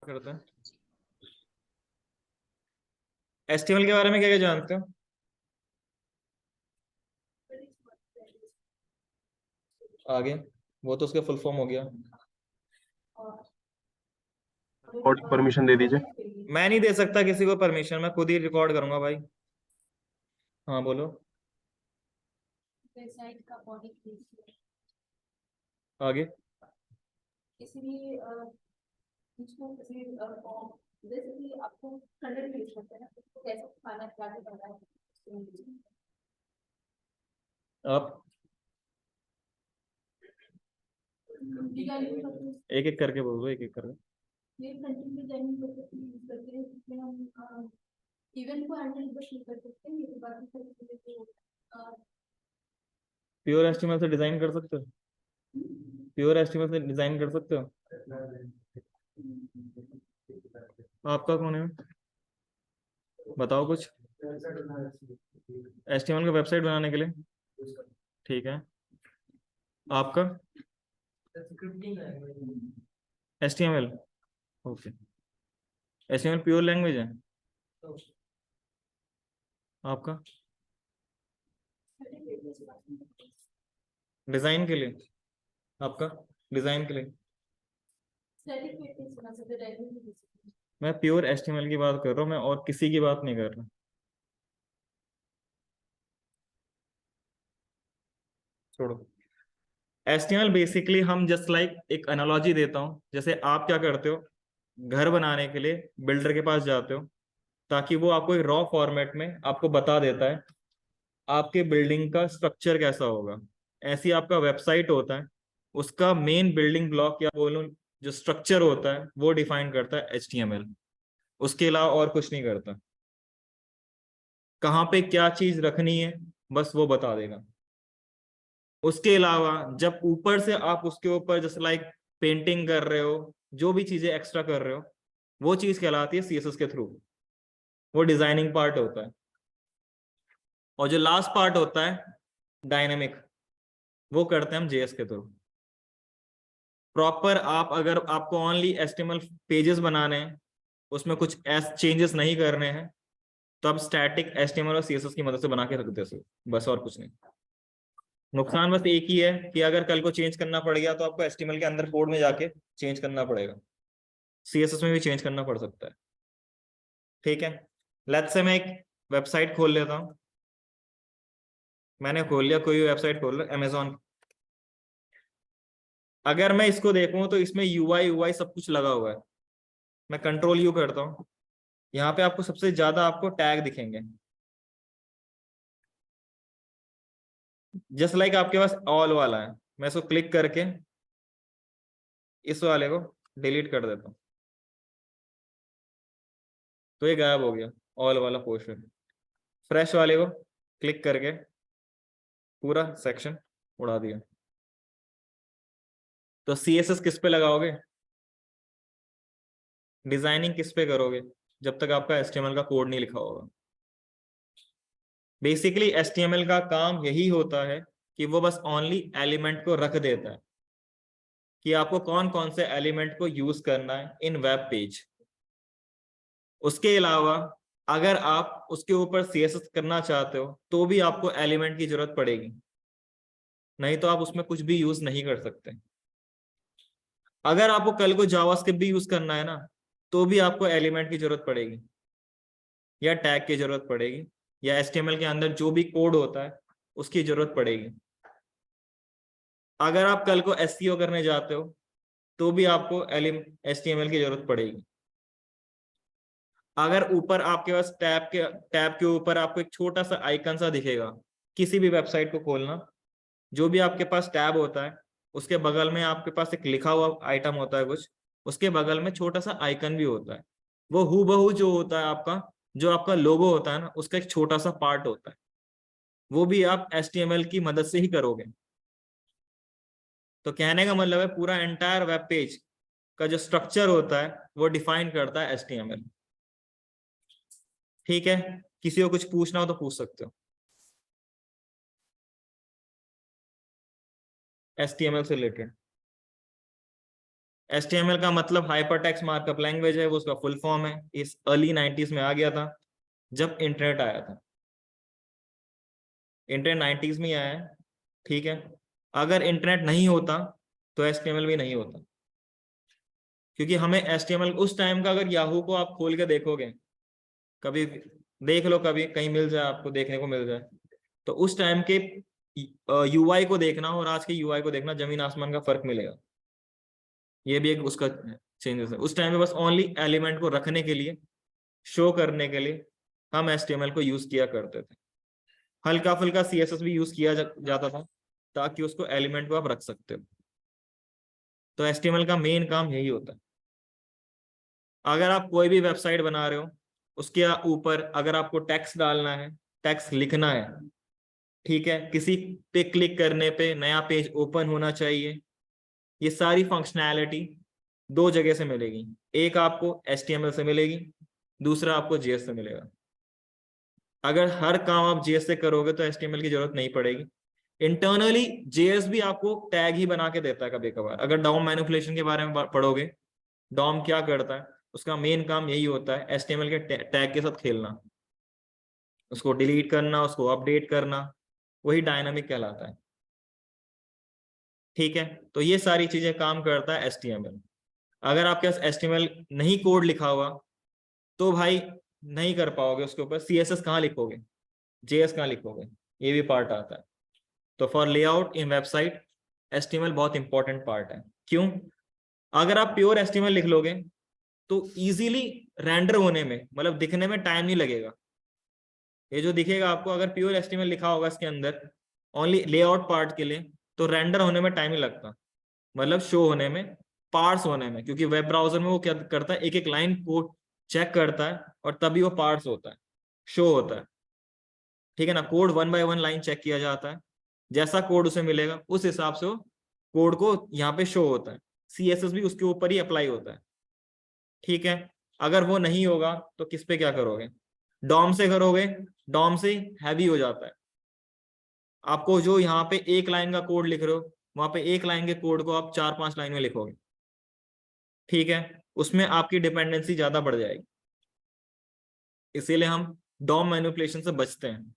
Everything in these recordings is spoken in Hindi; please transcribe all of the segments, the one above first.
करते हैं। एचटीएमएल के बारे में क्या क्या जानते हो? आगे वो तो उसका फुल फॉर्म हो गया। और परमिशन दे दीजिए। मैं नहीं दे सकता किसी को परमिशन, मैं खुद ही रिकॉर्ड करूंगा भाई। हाँ बोलो। वेबसाइट का बॉडी आगे इसलिए इसको जैसे कि आपको कंटेंट यूज करते हैं ना, तो कैसे खाना क्या करना है। आप डिजाइनिंग करते हैं, एक एक करके बोलो, एक एक करके। ये कंटेंट डिजाइनिंग यूज करते हैं, जिसमें हम इवेंट को हैंडल बस नहीं कर सकते हैं, ये बाकी सारी चीजें तो प्योर एचटीएमएल से डिजाइन कर सकते हो? प्योर एचटीएमएल से डिजाइन कर सकते हो? आपका कौन है, बताओ कुछ। एचटीएमएल का वेबसाइट बनाने के लिए ठीक है। आपका HTML okay. HTML pure language है आपका? डिजाइन के लिए आपका? डिजाइन के लिए मैं प्योर एचटीएमएल की बात कर रहा हूँ, मैं और किसी की बात नहीं कर रहा। छोड़ो। एचटीएमएल बेसिकली हम जस्ट लाइक एक एनालॉजी देता हूँ, जैसे आप क्या करते हो, घर बनाने के लिए बिल्डर के पास जाते हो ताकि वो आपको रॉ फॉर्मेट में आपको बता देता है आपके बिल्डिंग का स्ट्रक्चर कैसा होगा। ऐसी आपका वेबसाइट होता है, उसका मेन बिल्डिंग ब्लॉक या बोलूं जो स्ट्रक्चर होता है वो डिफाइन करता है एचटीएमएल। उसके अलावा और कुछ नहीं करता। कहाँ पे क्या चीज रखनी है बस वो बता देगा। उसके अलावा जब ऊपर से आप उसके ऊपर जैसे लाइक पेंटिंग कर रहे हो, जो भी चीजें एक्स्ट्रा कर रहे हो, वो चीज कहलाती है सीएसएस के थ्रू। वो डिजाइनिंग पार्ट होता है। और जो लास्ट पार्ट होता है डायनेमिक, वो करते हैं हम जेएस के थ्रू। प्रॉपर आप अगर आपको ओनली एचटीएमएल पेजेस बनाने हैं, उसमें कुछ चेंजेस नहीं करने हैं, तो आप स्टैटिक एचटीएमएल और सीएसएस की मदद से बना के रख दे सकते, बस और कुछ नहीं। नुकसान बस एक ही है कि अगर कल को चेंज करना पड़ गया तो आपको एचटीएमएल के अंदर कोड में जाके चेंज करना पड़ेगा। सीएसएस में भी चेंज करना पड़ सकता है। ठीक है, लेट्स से मैं एक वेबसाइट खोल लेता हूं। मैंने खोल लिया, कोई वेबसाइट खोल लो अमेजोन। अगर मैं इसको देखूं तो इसमें यूआई यूआई सब कुछ लगा हुआ है। मैं कंट्रोल यू करता हूँ, यहाँ पे आपको सबसे ज्यादा आपको टैग दिखेंगे। जस्ट लाइक आपके पास ऑल वाला है, मैं इसको क्लिक करके इस वाले को डिलीट कर देता हूँ तो ये गायब हो गया ऑल वाला पोर्शन। फ्रेश वाले को क्लिक करके पूरा सेक्शन उड़ा दिया। तो सीएसएस किस पे लगाओगे, डिजाइनिंग किस पे करोगे जब तक आपका एचटीएमएल का कोड नहीं लिखा होगा। बेसिकली एचटीएमएल का काम यही होता है कि वो बस ओनली एलिमेंट को रख देता है कि आपको कौन कौन से एलिमेंट को यूज करना है इन वेब पेज। उसके अलावा अगर आप उसके ऊपर सीएसएस करना चाहते हो तो भी आपको एलिमेंट की जरूरत पड़ेगी, नहीं तो आप उसमें कुछ भी यूज नहीं कर सकते। अगर आपको कल को जावास्क्रिप्ट भी यूज करना है ना, तो भी आपको एलिमेंट की जरूरत पड़ेगी या टैग की जरूरत पड़ेगी या एचटीएमएल के अंदर जो भी कोड होता है उसकी जरूरत पड़ेगी। अगर आप कल को एसईओ करने जाते हो तो भी आपको एचटीएमएल की जरूरत पड़ेगी। अगर ऊपर आपके पास टैब के ऊपर आपको एक छोटा सा आइकन सा दिखेगा, किसी भी वेबसाइट को खोलना, जो भी आपके पास टैब होता है उसके बगल में आपके पास एक लिखा हुआ आइटम होता है कुछ, उसके बगल में छोटा सा आइकन भी होता है। वो हूबहू जो होता है आपका, जो आपका लोगो होता है ना, उसका एक छोटा सा पार्ट होता है। वो भी आप एचटीएमएल की मदद से ही करोगे। तो कहने का मतलब है पूरा एंटायर वेब पेज का जो स्ट्रक्चर होता है वो डिफाइन करता है एचटीएमएल। ठीक है, किसी को कुछ पूछना हो तो पूछ सकते हो एचटीएमएल से रिलेटेड। HTML का मतलब हाइपर टेक्स्ट मार्कअप लैंग्वेज है, वो उसका फुल फॉर्म है। इस अर्ली 90s में आ गया था जब इंटरनेट आया था। इंटरनेट 90s में आया है, ठीक है। अगर इंटरनेट नहीं होता तो HTML भी नहीं होता, क्योंकि हमें HTML उस टाइम का, अगर याहू को आप खोल के देखोगे, कभी देख लो, कभी कहीं मिल जाए आपको, देखने को मिल जाए, तो उस टाइम के UI को देखना और आज के UI को देखना, जमीन आसमान का फर्क मिलेगा। ये भी एक उसका चेंजेस है। उस टाइम में बस ओनली एलिमेंट को रखने के लिए, शो करने के लिए हम HTML को यूज किया करते थे। हल्का फुल्का CSS भी यूज किया जाता था, ताकि उसको एलिमेंट को आप रख सकते हो। तो HTML का मेन काम यही होता है। अगर आप कोई भी वेबसाइट बना रहे हो, उसके ऊपर अगर आपको टेक्स्ट डालना है, टेक्स्ट लिखना है, ठीक है, किसी पे क्लिक करने पे नया पेज ओपन होना चाहिए, ये सारी फंक्शनैलिटी दो जगह से मिलेगी। एक आपको HTML से मिलेगी, दूसरा आपको JS से मिलेगा। अगर हर काम आप JS से करोगे तो HTML की जरूरत नहीं पड़ेगी। इंटरनली JS भी आपको टैग ही बना के देता है कभी कभार। अगर डॉम मैनिपुलेशन के बारे में पढ़ोगे, डॉम क्या करता है, उसका मेन काम यही होता है HTML के टैग के साथ खेलना, उसको डिलीट करना, उसको अपडेट करना, वही डायनामिक कहलाता है, ठीक है। तो ये सारी चीजें काम करता है HTML। अगर आपके पास HTML नहीं कोड लिखा हुआ तो भाई नहीं कर पाओगे उसके ऊपर। CSS कहाँ लिखोगे, JS कहाँ लिखोगे, ये भी पार्ट आता है। तो for layout in website HTML बहुत इंपॉर्टेंट पार्ट है। क्यों? अगर आप प्योर HTML लिख लोगे तो इजीली रेंडर होने में, मतलब दिखने में टाइम नहीं लगेगा। ये जो दिखेगा आपको, अगर प्योर HTML लिखा होगा इसके अंदर ओनली लेआउट पार्ट के लिए, तो रेंडर होने में टाइम नहीं लगता, मतलब शो होने में, पार्स होने में। क्योंकि वेब ब्राउजर में वो क्या करता है, एक एक लाइन को चेक करता है और तभी वो पार्स होता है, शो होता है, ठीक है ना। कोड 1 बाय 1 लाइन चेक किया जाता है, जैसा कोड उसे मिलेगा उस हिसाब से वो कोड को यहाँ पे शो होता है। CSS भी उसके ऊपर ही अप्लाई होता है, ठीक है। अगर वो नहीं होगा तो किस पे क्या करोगे, डॉम से करोगे, डॉम से हैवी हो जाता है। आपको जो यहाँ पे एक लाइन का कोड लिख रहे हो, वहां पे एक लाइन के कोड को आप 4-5 लाइन में लिखोगे, ठीक है। उसमें आपकी डिपेंडेंसी ज्यादा बढ़ जाएगी, इसीलिए हम डॉम मैनिपुलेशन से बचते हैं,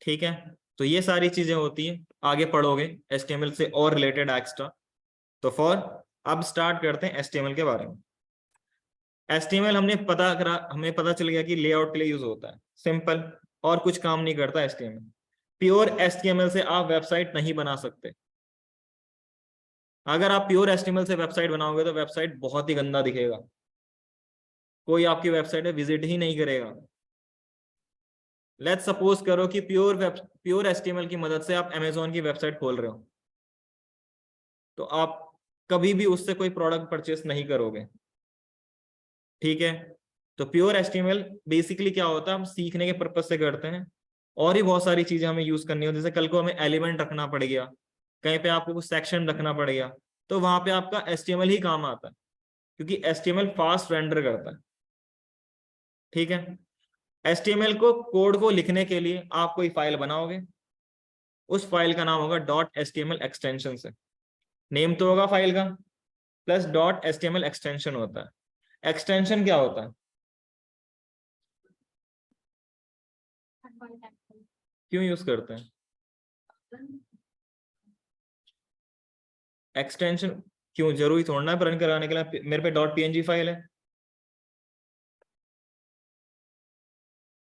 ठीक है। तो ये सारी चीजें होती हैं, आगे पढ़ोगे HTML से और रिलेटेड एक्स्ट्रा। तो अब स्टार्ट करते हैं HTML के बारे में। HTML हमें पता चल गया कि लेआउट के लिए यूज होता है, सिंपल, और कुछ काम नहीं करता HTML। प्योर HTML से आप वेबसाइट नहीं बना सकते। अगर आप प्योर HTML से वेबसाइट बनाओगे तो वेबसाइट बहुत ही गंदा दिखेगा, कोई आपकी वेबसाइट विजिट ही नहीं करेगा। लेट्स सपोज करो कि प्योर HTML की मदद से आप Amazon की वेबसाइट खोल रहे हो, तो आप कभी भी उससे कोई प्रोडक्ट परचेस नहीं करोगे, ठीक है। तो प्योर HTML बेसिकली क्या होता है, हम सीखने के पर्पज से करते हैं, और ही बहुत सारी चीजें हमें यूज करनी होती है। जैसे कल को हमें एलिमेंट रखना पड़ेगा, कहीं पे आपको कुछ सेक्शन रखना पड़ेगा, तो वहां पे आपका HTML ही काम आता है, क्योंकि HTML फास्ट रेंडर करता है, ठीक है। HTML को कोड को लिखने के लिए आप कोई फाइल बनाओगे, उस फाइल का नाम होगा .html एक्सटेंशन से, नेम तो होगा फाइल का, प्लस .html एक्सटेंशन होता है। एक्सटेंशन क्या होता है, क्यों यूज करते हैं एक्सटेंशन? क्यों, जरूरी थोड़ा है रन कराने के लिए, मेरे पे .png फाइल है।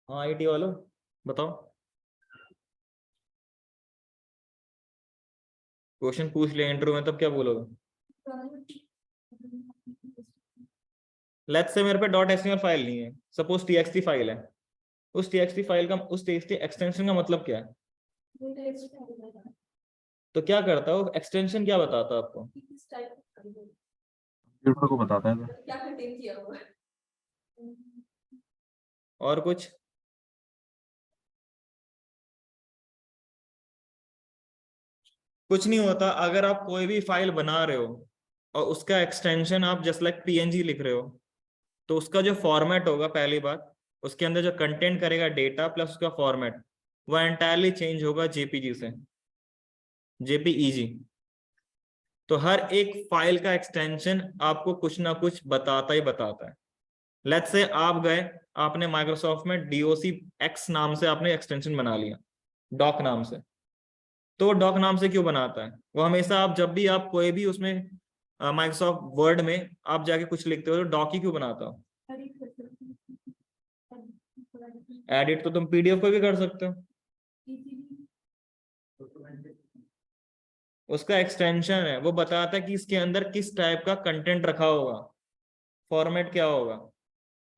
हाँ IT वालों बताओ, क्वेश्चन पूछ लिया इंटरव्यू में, तब क्या बोलोगे? लेट्स से मेरे पे .html फाइल नहीं है, सपोज txt फाइल है। उस txt फाइल का, उस txt एक्सटेंशन का मतलब क्या है? तो क्या करता है वो एक्सटेंशन, क्या बताता है आपको? कंप्यूटर को बताता है तो। क्या कंटेन किया हुआ है। और कुछ? कुछ नहीं होता। अगर आप कोई भी फाइल बना रहे हो और उसका एक्सटेंशन आप जस्ट लाइक PNG लिख रहे हो, तो उसका जो फॉर्मेट होगा, पहली बात, उसके अंदर जो कंटेंट करेगा डेटा प्लस उसका फॉर्मेट, वो एंटायरली चेंज होगा JPG से JPEG, तो हर एक फाइल का एक्सटेंशन आपको कुछ ना कुछ बताता ही बताता है। लेट्स से आप गए, आपने माइक्रोसॉफ्ट में docx नाम से आपने एक्सटेंशन बना लिया, डॉक नाम से। तो डॉक नाम से क्यों बनाता है? वो हमेशा आप जब भी आप कोई भी उसमें माइक्रोसॉफ्ट वर्ड में आप जाके कुछ लिखते हो तो डॉक ही क्यों बनाता हो? एडिट तो तुम पीडीएफ को भी कर सकते हो, उसका एक्सटेंशन है, वो बताता है कि इसके अंदर किस टाइप का कंटेंट रखा होगा, फॉर्मेट क्या होगा,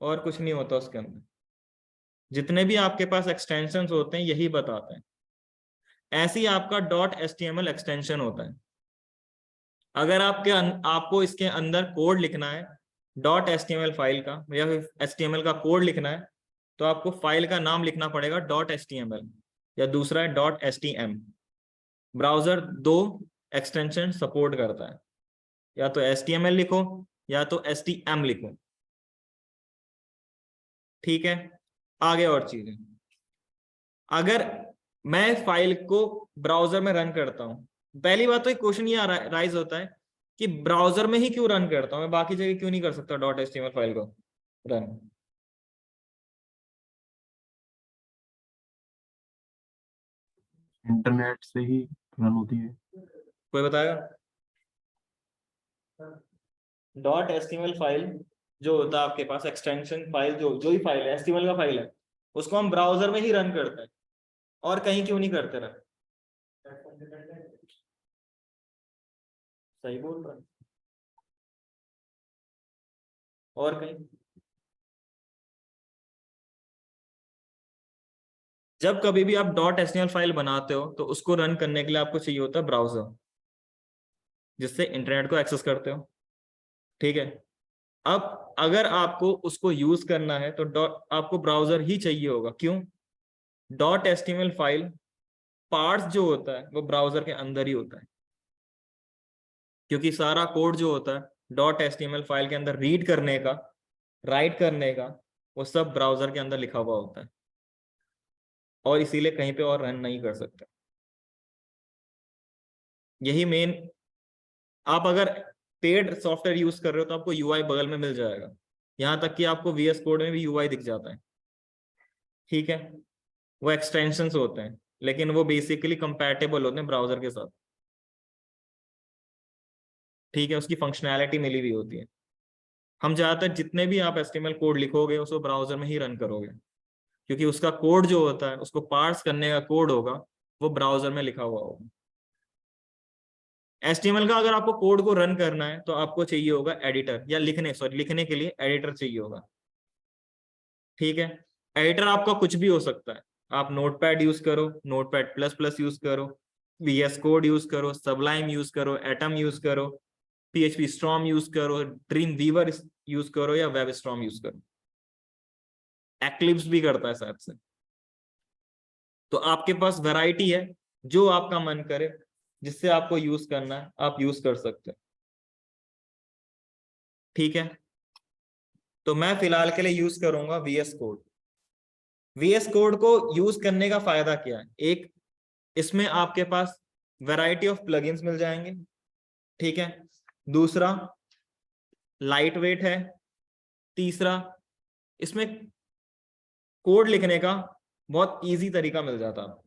और कुछ नहीं होता उसके अंदर। जितने भी आपके पास एक्सटेंशंस होते हैं यही बताते हैं। ऐसे ही आपका .html एक्सटेंशन होता है। अगर आपको इसके अंदर कोड लिखना है .html फाइल का, या फिर HTML का कोड लिखना है, तो आपको फाइल का नाम लिखना पड़ेगा .html, या दूसरा है .htm। ब्राउजर दो एक्सटेंशन सपोर्ट करता है, या तो HTML लिखो या तो HTM लिखो। ठीक है, आगे और चीजें, अगर मैं फाइल को ब्राउजर में रन करता हूं, पहली बात तो एक क्वेश्चन ये राइज होता है कि ब्राउजर में ही क्यों रन करता हूं, मैं बाकी जगह क्यों नहीं कर सकता .html फाइल को रन? इंटरनेट से ही रन होती है। कोई बताएगा? .html फाइल जो होता है आपके पास, एक्सटेंशन फाइल, जो जो ही फाइल है HTML का फाइल है, उसको हम ब्राउजर में ही रन करते हैं, और कहीं क्यों नहीं करते रन? सही बोल रहा है, और कहीं? जब कभी भी आप .html फाइल बनाते हो तो उसको रन करने के लिए आपको चाहिए होता है ब्राउजर, जिससे इंटरनेट को एक्सेस करते हो। ठीक है, अब अगर आपको उसको यूज करना है तो आपको ब्राउजर ही चाहिए होगा। क्यों? .html फाइल पार्ट्स जो होता है वो ब्राउजर के अंदर ही होता है, क्योंकि सारा कोड जो होता है .html फाइल के अंदर रीड करने का, राइट करने का, वो सब ब्राउजर के अंदर लिखा हुआ होता है, और इसीलिए कहीं पे और रन नहीं कर सकते। यही मेन, आप अगर पेड सॉफ्टवेयर यूज कर रहे हो तो आपको यूआई बगल में मिल जाएगा, यहां तक कि आपको VS कोड में भी यूआई दिख जाता है। ठीक है, वो एक्सटेंशंस होते हैं, लेकिन वो बेसिकली कंपैटिबल होते हैं ब्राउजर के साथ। ठीक है, उसकी फंक्शनैलिटी मिली हुई होती है। हम ज्यादातर जितने भी आप HTML कोड लिखोगे उसको ब्राउजर में ही रन करोगे, क्योंकि उसका कोड जो होता है, उसको पार्स करने का कोड होगा, वो ब्राउजर में लिखा हुआ होगा। HTML का अगर आपको कोड को रन करना है तो आपको चाहिए होगा एडिटर, या लिखने के लिए एडिटर चाहिए होगा। ठीक है, एडिटर आपका कुछ भी हो सकता है, आप नोटपैड यूज करो, नोटपैड++ यूज करो, VS कोड यूज करो, सबलाइम यूज करो, एटम यूज करो, PHP स्टॉर्म यूज करो, ड्रीम वीवर यूज करो, या वेब स्टॉर्म यूज करो, एक्लिप्स भी करता है शायद से। तो आपके पास वैरायटी है, जो आपका मन करे, जिससे आपको यूज करना है आप यूज कर सकते हैं। ठीक है, तो मैं फिलहाल के लिए यूज करूंगा VS कोड। VS कोड को यूज करने का फायदा क्या है? एक, इसमें आपके पास वैरायटी ऑफ प्लगइन्स मिल जाएंगे। ठीक है, दूसरा लाइट वेट है, तीसरा इसमें कोड लिखने का बहुत इजी तरीका मिल जाता है आपको।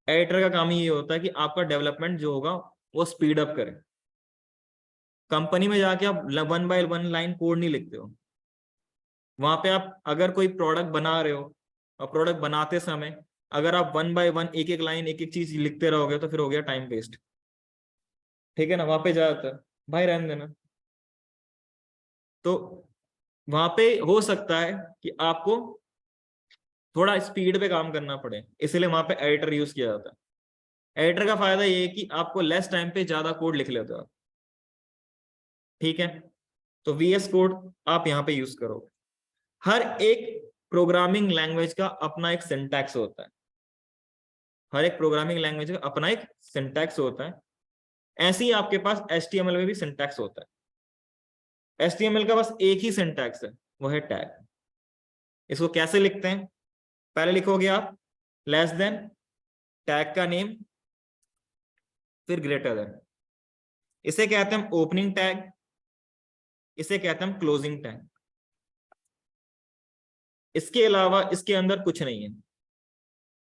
एडिटर का काम ही ये होता है कि आपका डेवलपमेंट जो होगा वो स्पीड अप करे। कंपनी में जाके आप 1 बाय 1 लाइन कोड नहीं लिखते हो, वहां पे आप अगर कोई प्रोडक्ट बना रहे हो और प्रोडक्ट बनाते समय अगर आप 1 बाय 1 एक एक लाइन एक एक चीज लिखते रहोगे तो फिर हो गया टाइम वेस्ट। ठीक है ना, वहां पे जाकर भाई रहने देना। तो वहां पे हो सकता है कि आपको थोड़ा स्पीड पे काम करना पड़े, इसलिए वहां पे एडिटर यूज किया जाता है। एडिटर का फायदा ये है कि आपको लेस टाइम पे ज्यादा कोड लिख लेते हो आप। ठीक है, तो VS कोड आप यहाँ पे यूज करोगे। हर एक प्रोग्रामिंग लैंग्वेज का अपना एक सिंटैक्स होता है, हर एक प्रोग्रामिंग लैंग्वेज का अपना एक सिंटैक्स होता है। ऐसे ही आपके पास HTML में भी सिंटैक्स होता है। HTML का बस एक ही सिंटैक्स है, वो है टैग। इसको कैसे लिखते हैं? पहले लिखोगे आप लेस देन, टैग का नेम, फिर ग्रेटर देन। इसे कहते हैं ओपनिंग टैग, इसे कहते हैं क्लोजिंग टैग। इसके अलावा इसके अंदर कुछ नहीं है,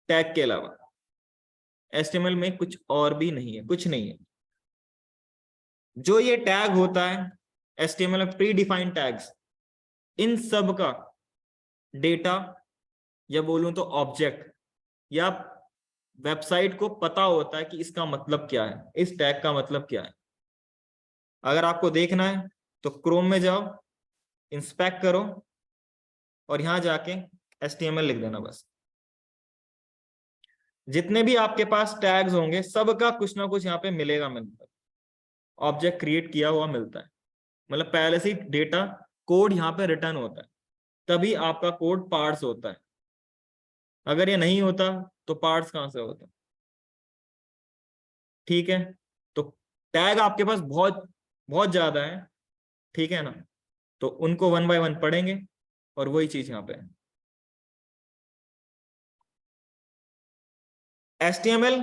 टैग के अलावा HTML में कुछ और भी नहीं है, कुछ नहीं है। जो ये टैग होता है HTML में प्री डिफाइंड टैग्स, इन सब का डेटा या बोलूं तो ऑब्जेक्ट या वेबसाइट को पता होता है कि इसका मतलब क्या है, इस टैग का मतलब क्या है। अगर आपको देखना है तो क्रोम में जाओ, इंस्पेक्ट करो और यहां जाके HTML लिख देना बस। जितने भी आपके पास टैग्स होंगे सबका कुछ ना कुछ यहाँ पे मिलेगा, मिलता है ऑब्जेक्ट क्रिएट किया हुआ मिलता है। मतलब पहले से डेटा कोड यहाँ पे रिटर्न होता है, तभी आपका कोड पार्ट्स होता है। अगर ये नहीं होता तो पार्ट्स कहां से होता? ठीक है, तो टैग आपके पास बहुत बहुत ज्यादा है, ठीक है ना, तो उनको वन बाय वन पढ़ेंगे और वही चीज यहाँ पे है। HTML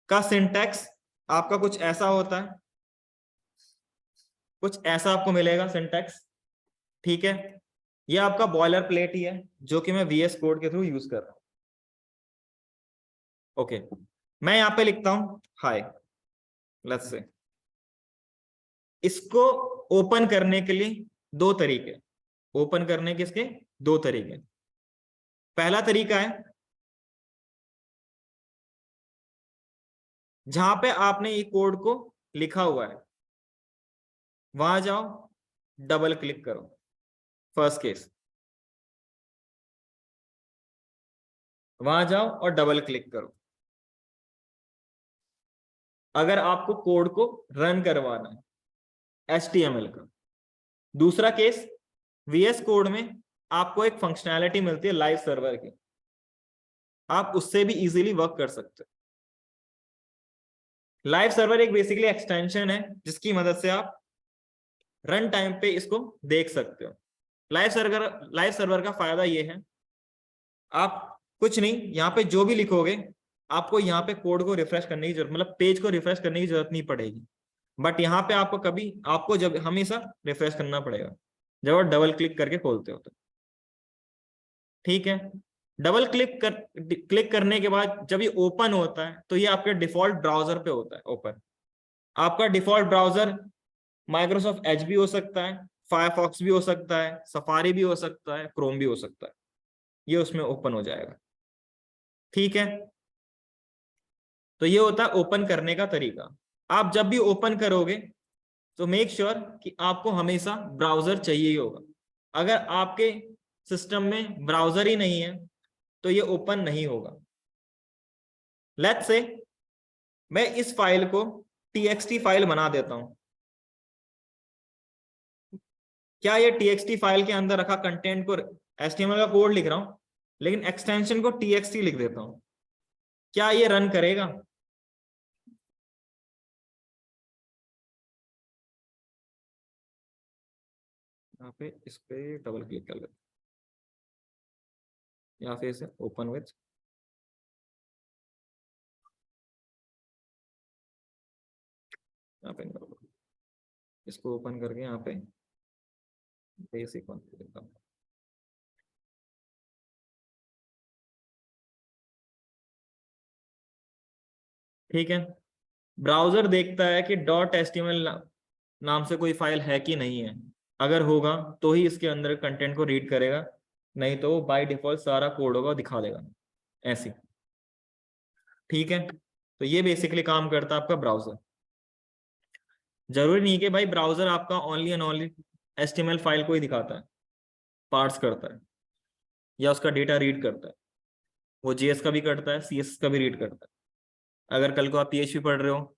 का सिंटैक्स आपका कुछ ऐसा होता है, कुछ ऐसा आपको मिलेगा सिंटैक्स, ठीक है। ये आपका बॉयलर प्लेट ही है जो कि मैं VS कोड के थ्रू यूज कर रहा हूं। ओके, मैं यहां पे लिखता हूं हाय, लेट्स से। इसको ओपन करने के लिए दो तरीके, ओपन करने के इसके दो तरीके। पहला तरीका है जहां पे आपने ये कोड को लिखा हुआ है, वहां जाओ, डबल क्लिक करो, फर्स्ट केस, वहां जाओ और डबल क्लिक करो अगर आपको कोड को रन करवाना है HTML का। दूसरा केस, VS कोड में आपको एक फंक्शनैलिटी मिलती है लाइव सर्वर की, आप उससे भी इजीली वर्क कर सकते हो। लाइव सर्वर एक बेसिकली एक्सटेंशन है जिसकी मदद से आप रन टाइम पे इसको देख सकते हो। लाइव सर्वर का फायदा ये है, आप कुछ नहीं, यहाँ पे जो भी लिखोगे आपको यहाँ पे कोड को रिफ्रेश करने की जरूरत, मतलब पेज को रिफ्रेश करने की जरूरत नहीं पड़ेगी। बट यहाँ पे आपको जब हमेशा रिफ्रेश करना पड़ेगा जब आप डबल क्लिक करके खोलते हो तो, ठीक है। डबल क्लिक करने के बाद जब ये ओपन होता है तो ये आपके डिफॉल्ट ब्राउजर पे होता है ओपन। आपका डिफॉल्ट ब्राउजर माइक्रोसॉफ्ट एज भी हो सकता है, फायरफॉक्स भी हो सकता है, सफारी भी हो सकता है, क्रोम भी हो सकता है, ये उसमें ओपन हो जाएगा, ठीक है। तो ये होता है ओपन करने का तरीका। आप जब भी ओपन करोगे तो मेक श्योर कि आपको हमेशा ब्राउजर चाहिए ही होगा। अगर आपके सिस्टम में ब्राउजर ही नहीं है तो ये ओपन नहीं होगा। लेट्स से मैं इस फाइल को TXT फाइल बना देता हूं। क्या ये TXT फाइल के अंदर रखा कंटेंट को HTML का कोड लिख रहा हूं लेकिन एक्सटेंशन को TXT लिख देता हूं, क्या ये रन करेगा? यहाँ पे इस पे डबल क्लिक कर लेते, या फिर इसे ओपन विथ, यहाँ पे इसको ओपन करके यहाँ पे बेसिक वन देता हूँ। ठीक है, ब्राउजर देखता है कि .html नाम से कोई फाइल है कि नहीं है। अगर होगा तो ही इसके अंदर कंटेंट को रीड करेगा, नहीं तो वो बाय डिफॉल्ट सारा कोड होगा दिखा देगा ऐसे, ठीक है। तो ये बेसिकली काम करता है आपका ब्राउजर। जरूरी नहीं कि भाई ब्राउजर आपका only and only HTML file को ही दिखाता है, पार्ट्स करता है या उसका डेटा रीड करता है, वो JS का भी करता है, CSS का भी रीड करता है। अगर कल को आप PHP पढ़ रहे हो,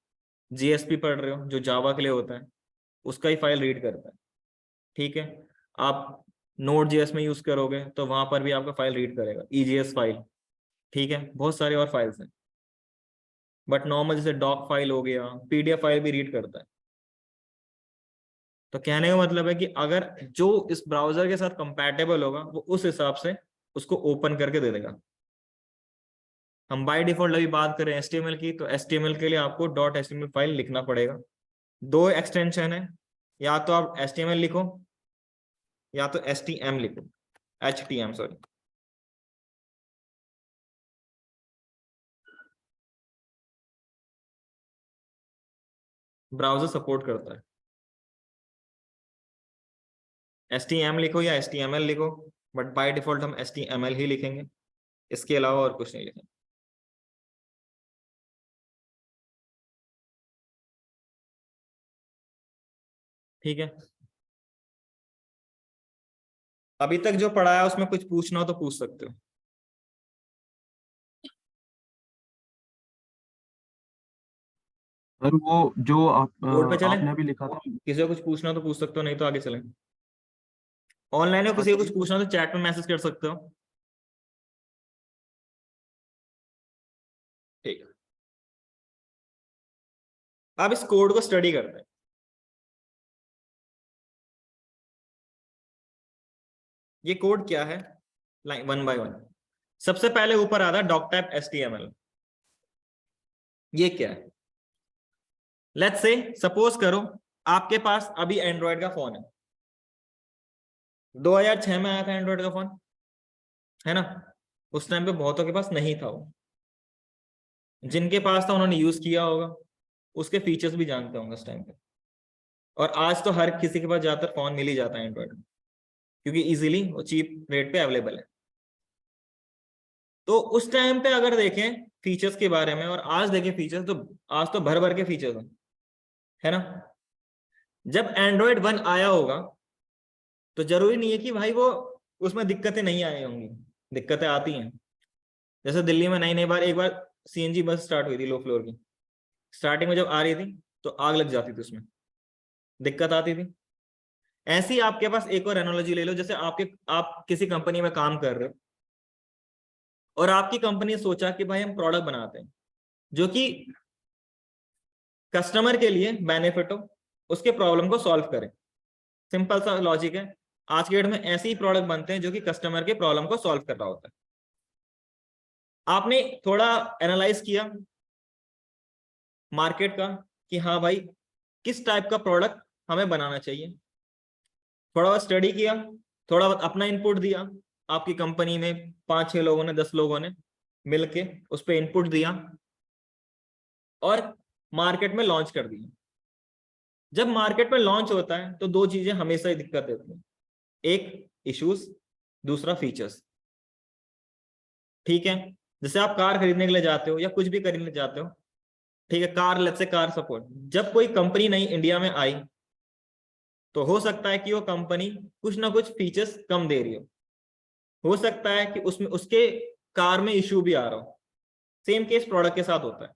JSP पढ़ रहे हो जो जावा के लिए होता है, उसका ही फाइल रीड करता है, ठीक है। आप Node.js में यूज करोगे तो वहां पर भी आपका फाइल रीड करेगा, EJS फाइल, ठीक है। बहुत सारे और फाइल्स हैं, बट नॉर्मल जैसे डॉक फाइल हो गया, PDF फाइल भी रीड करता है। तो कहने का मतलब है कि अगर जो इस ब्राउजर के साथ कंपैटिबल होगा वो उस हिसाब से उसको ओपन करके दे देगा। हम बाय डिफॉल्ट अभी बात करें HTML की, तो HTML के लिए आपको .html फाइल लिखना पड़ेगा दो एक्सटेंशन है, या तो आप HTML लिखो या तो STM लिखो, HTM सॉरी। ब्राउजर सपोर्ट करता है, STM लिखो या HTML लिखो, बट बाय डिफॉल्ट हम HTML ही लिखेंगे, इसके अलावा और कुछ नहीं लिखेंगे। ठीक है, अभी तक जो पढ़ा है उसमें कुछ पूछना हो तो पूछ सकते हो। सर वो जो कोड पे चलें, आपने अभी लिखा था, किसी को कुछ पूछना हो तो पूछ सकते हो, नहीं तो आगे चलें। ऑनलाइन में हाँ किसी को कुछ चलिए। पूछना हो तो चैट में मैसेज कर सकते हो। ठीक है, अब इस कोड को स्टडी करते हैं। ये कोड क्या है, लाइन वन बाय वन। सबसे पहले ऊपर आता है डॉक टाइप HTML। ये क्या है, लेट्स से सपोज करो आपके पास अभी एंड्रॉयड का फोन है, 2006 में आया था एंड्रॉयड का फोन, है ना। उस टाइम पे बहुतों के पास नहीं था वो, जिनके पास था उन्होंने यूज किया होगा, उसके फीचर्स भी जानते होंगे उस टाइम पे। और आज तो हर किसी के पास ज्यादातर फोन मिल ही जाता है एंड्रॉयड में, क्योंकि इजीली वो चीप रेट पे अवेलेबल है। तो उस टाइम पे अगर देखें फीचर्स के बारे में और आज देखें फीचर्स, तो आज तो भर भर के फीचर्स हैं, है ना। जब एंड्रॉयड 1 आया होगा तो जरूरी नहीं है कि भाई वो उसमें दिक्कतें नहीं आई होंगी, दिक्कतें आती हैं। जैसे दिल्ली में नई नई बार एक बार CNG बस स्टार्ट हुई थी लो फ्लोर की, स्टार्टिंग में जब आ रही थी तो आग लग जाती थी उसमें, दिक्कत आती थी। ऐसी आपके पास एक और एनालॉजी ले लो, जैसे आप किसी कंपनी में काम कर रहे हो और आपकी कंपनी ने सोचा कि भाई हम प्रोडक्ट बनाते हैं जो कि कस्टमर के लिए बेनिफिट हो, उसके प्रॉब्लम को सॉल्व करें। सिंपल सा लॉजिक है, आज के डेट में ऐसे ही प्रोडक्ट बनते हैं जो कि कस्टमर के प्रॉब्लम को सॉल्व कर रहा होता है। आपने थोड़ा एनालाइज किया मार्केट का कि हाँ भाई किस टाइप का प्रोडक्ट हमें बनाना चाहिए, थोड़ा बहुत स्टडी किया, थोड़ा बहुत अपना इनपुट दिया। आपकी कंपनी में 5-6 लोगों ने 10 लोगों ने मिलके उस पर इनपुट दिया और मार्केट में लॉन्च कर दिया। जब मार्केट में लॉन्च होता है तो दो चीजें हमेशा ही दिक्कत देती हैं, एक इश्यूज, दूसरा फीचर्स। ठीक है, जैसे आप कार खरीदने के लिए जाते हो या कुछ भी खरीदने जाते हो, ठीक है, car, let's say car support, जब कोई कंपनी नई इंडिया में आई तो हो सकता है कि वो कंपनी कुछ ना कुछ फीचर्स कम दे रही हो सकता है कि उसमें उसके कार में इश्यू भी आ रहा हो। सेम केस प्रोडक्ट के साथ होता है।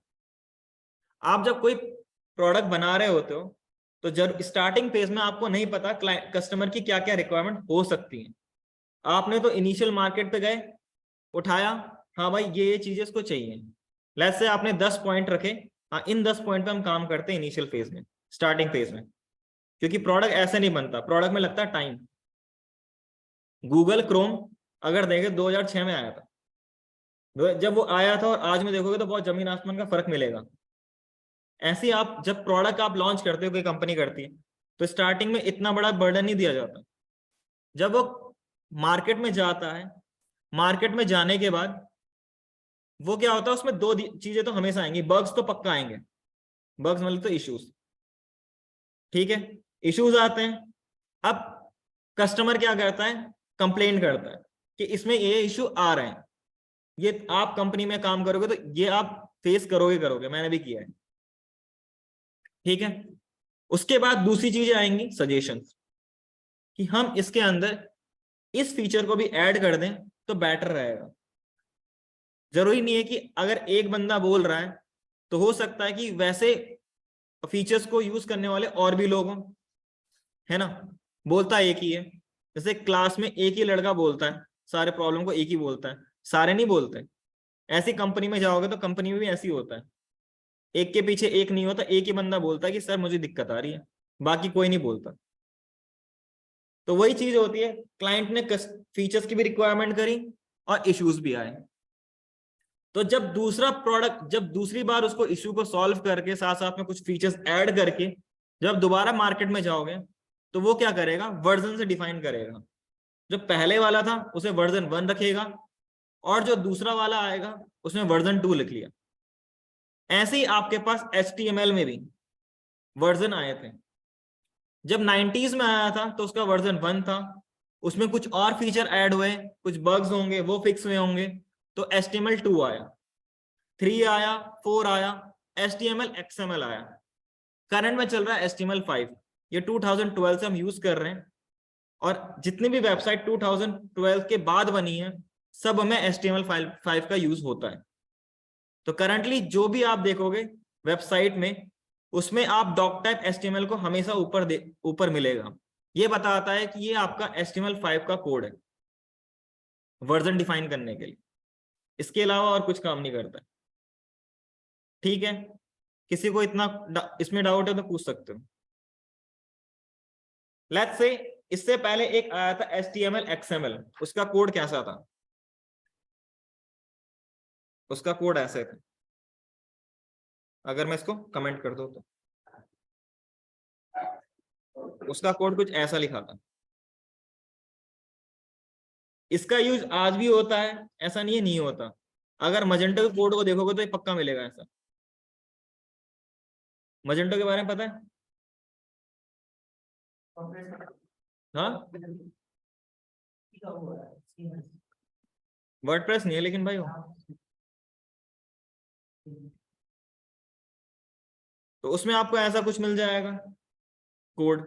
आप जब कोई प्रोडक्ट बना रहे होते हो तो जब स्टार्टिंग फेज में आपको नहीं पता कस्टमर की क्या क्या रिक्वायरमेंट हो सकती है, आपने तो इनिशियल मार्केट पे गए, उठाया, हाँ भाई ये चीजें इसको चाहिए, लेट्स से आपने 10 पॉइंट रखे, हाँ इन 10 पॉइंट पे हम काम करते हैं इनिशियल फेज में, स्टार्टिंग फेज में, क्योंकि प्रोडक्ट ऐसे नहीं बनता, प्रोडक्ट में लगता है टाइम। गूगल क्रोम अगर देखें 2006 में आया था, जब वो आया था और आज में देखोगे तो बहुत जमीन आसमान का फर्क मिलेगा। ऐसे ही आप जब प्रोडक्ट आप लॉन्च करते हो, कोई कंपनी करती है, तो स्टार्टिंग में इतना बड़ा बर्डन नहीं दिया जाता। जब वो मार्केट में जाता है, मार्केट में जाने के बाद वो क्या होता है, उसमें दो चीजें तो हमेशा आएंगी, बग्स तो पक्का आएंगे, बग्स मतलब तो इश्यूज। ठीक है, इश्यूज आते हैं, अब कस्टमर क्या करता है, कंप्लेन करता है कि इसमें ये इश्यू आ रहे हैं। ये आप कंपनी में काम करोगे तो ये आप फेस करोगे करोगे, मैंने भी किया है। ठीक है, उसके बाद दूसरी चीजें आएंगी सजेशंस, कि हम इसके अंदर इस फीचर को भी ऐड कर दें तो बेटर रहेगा। जरूरी नहीं है कि अगर एक बंदा बोल रहा है तो हो सकता है कि वैसे फीचर्स को यूज करने वाले और भी लोग हों, है ना। बोलता एक ही है, जैसे क्लास में एक ही लड़का बोलता है, सारे प्रॉब्लम को एक ही बोलता है, सारे नहीं बोलते। ऐसी कंपनी में जाओगे तो कंपनी में भी ऐसी होता है, एक के पीछे एक नहीं होता, एक ही बंदा बोलता है कि सर मुझे दिक्कत आ रही है, बाकी कोई नहीं बोलता। तो वही चीज होती है, क्लाइंट ने फीचर्स की भी रिक्वायरमेंट करी और इश्यूज भी आए। तो जब दूसरा प्रोडक्ट, जब दूसरी बार उसको इश्यू को सॉल्व करके साथ साथ में कुछ फीचर्स ऐड करके जब दोबारा मार्केट में जाओगे तो वो क्या करेगा, वर्जन से डिफाइन करेगा। जो पहले वाला था उसे वर्जन 1 रखेगा, और जो दूसरा वाला आएगा उसमें वर्जन 2 लिख लिया। ऐसे ही आपके पास HTML में भी वर्जन आए थे। जब 90s में आया था तो उसका वर्जन 1 था, उसमें कुछ और फीचर ऐड हुए, कुछ बग्स होंगे वो फिक्स हुए होंगे, तो HTML 2 आया, 3 आया, 4 आया, HTML XML आया। करंट में चल रहा है HTML 5, ये 2012 से हम यूज कर रहे हैं, और जितनी भी वेबसाइट 2012 के बाद बनी है सब में HTML 5 का यूज होता है। तो करंटली जो भी आप देखोगे वेबसाइट में, उसमें आप डॉक टाइप HTML को हमेशा ऊपर मिलेगा। ये बताता है कि ये आपका HTML 5 का कोड है वर्जन डिफाइन करने के लिए, इसके अलावा और कुछ काम नहीं करता। ठीक है, किसी को इतना इसमें डाउट है तो पूछ सकते हो। लेट्स से इससे पहले एक आया था HTML XML, उसका कोड कैसा था? उसका कोड ऐसे था, अगर मैं इसको कमेंट कर दूं तो उसका कोड कुछ ऐसा लिखा था। इसका यूज आज भी होता है, ऐसा नहीं है नहीं होता। अगर मजेंटो के कोड को देखोगे तो ये पक्का मिलेगा ऐसा। मजेंटो के बारे में पता है? हाँ, वर्डप्रेस नहीं है लेकिन भाई वो। तो उसमें आपको ऐसा कुछ मिल जाएगा कोड।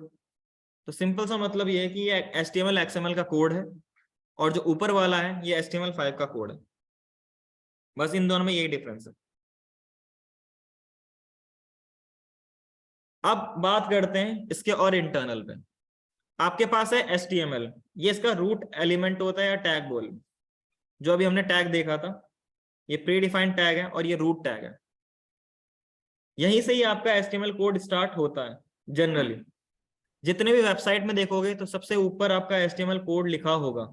तो सिंपल सा मतलब ये है कि ये HTML XML का कोड है, और जो ऊपर वाला है ये HTML 5 का कोड है। बस इन दोनों में यही डिफरेंस है। अब बात करते हैं इसके और इंटरनल पे। आपके पास है HTML, ये इसका रूट एलिमेंट होता है या टैग बोल, जो अभी हमने टैग देखा था, ये प्री डिफाइंड टैग है और ये रूट टैग है। यहीं से ही आपका HTML कोड स्टार्ट होता है जनरली। जितने भी वेबसाइट में देखोगे तो सबसे ऊपर आपका HTML कोड लिखा होगा।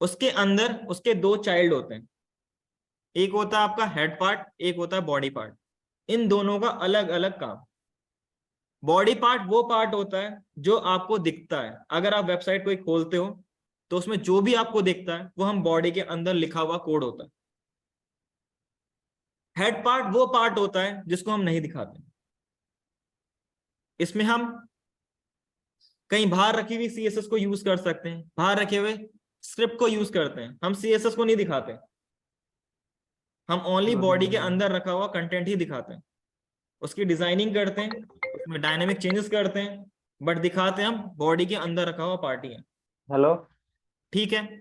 उसके अंदर उसके 2 चाइल्ड होते हैं, एक होता है आपका हेड पार्ट, एक होता है बॉडी पार्ट। इन दोनों का अलग अलग काम। बॉडी पार्ट वो पार्ट होता है जो आपको दिखता है, अगर आप वेबसाइट को खोलते हो तो उसमें जो भी आपको दिखता है वो हम बॉडी के अंदर लिखा हुआ कोड होता है। हेड पार्ट वो पार्ट होता है जिसको हम नहीं दिखाते। इसमें हम कहीं बाहर रखी हुई CSS को यूज कर सकते हैं, बाहर रखे हुए स्क्रिप्ट को यूज करते हैं, हम CSS को नहीं दिखाते। हम ओनली बॉडी के अंदर रखा हुआ कंटेंट ही दिखाते हैं, उसकी डिजाइनिंग करते हैं, उसमें डायनेमिक चेंजेस करते हैं, बट दिखाते हैं हम बॉडी के अंदर रखा हुआ पार्टी है। हेलो। ठीक है,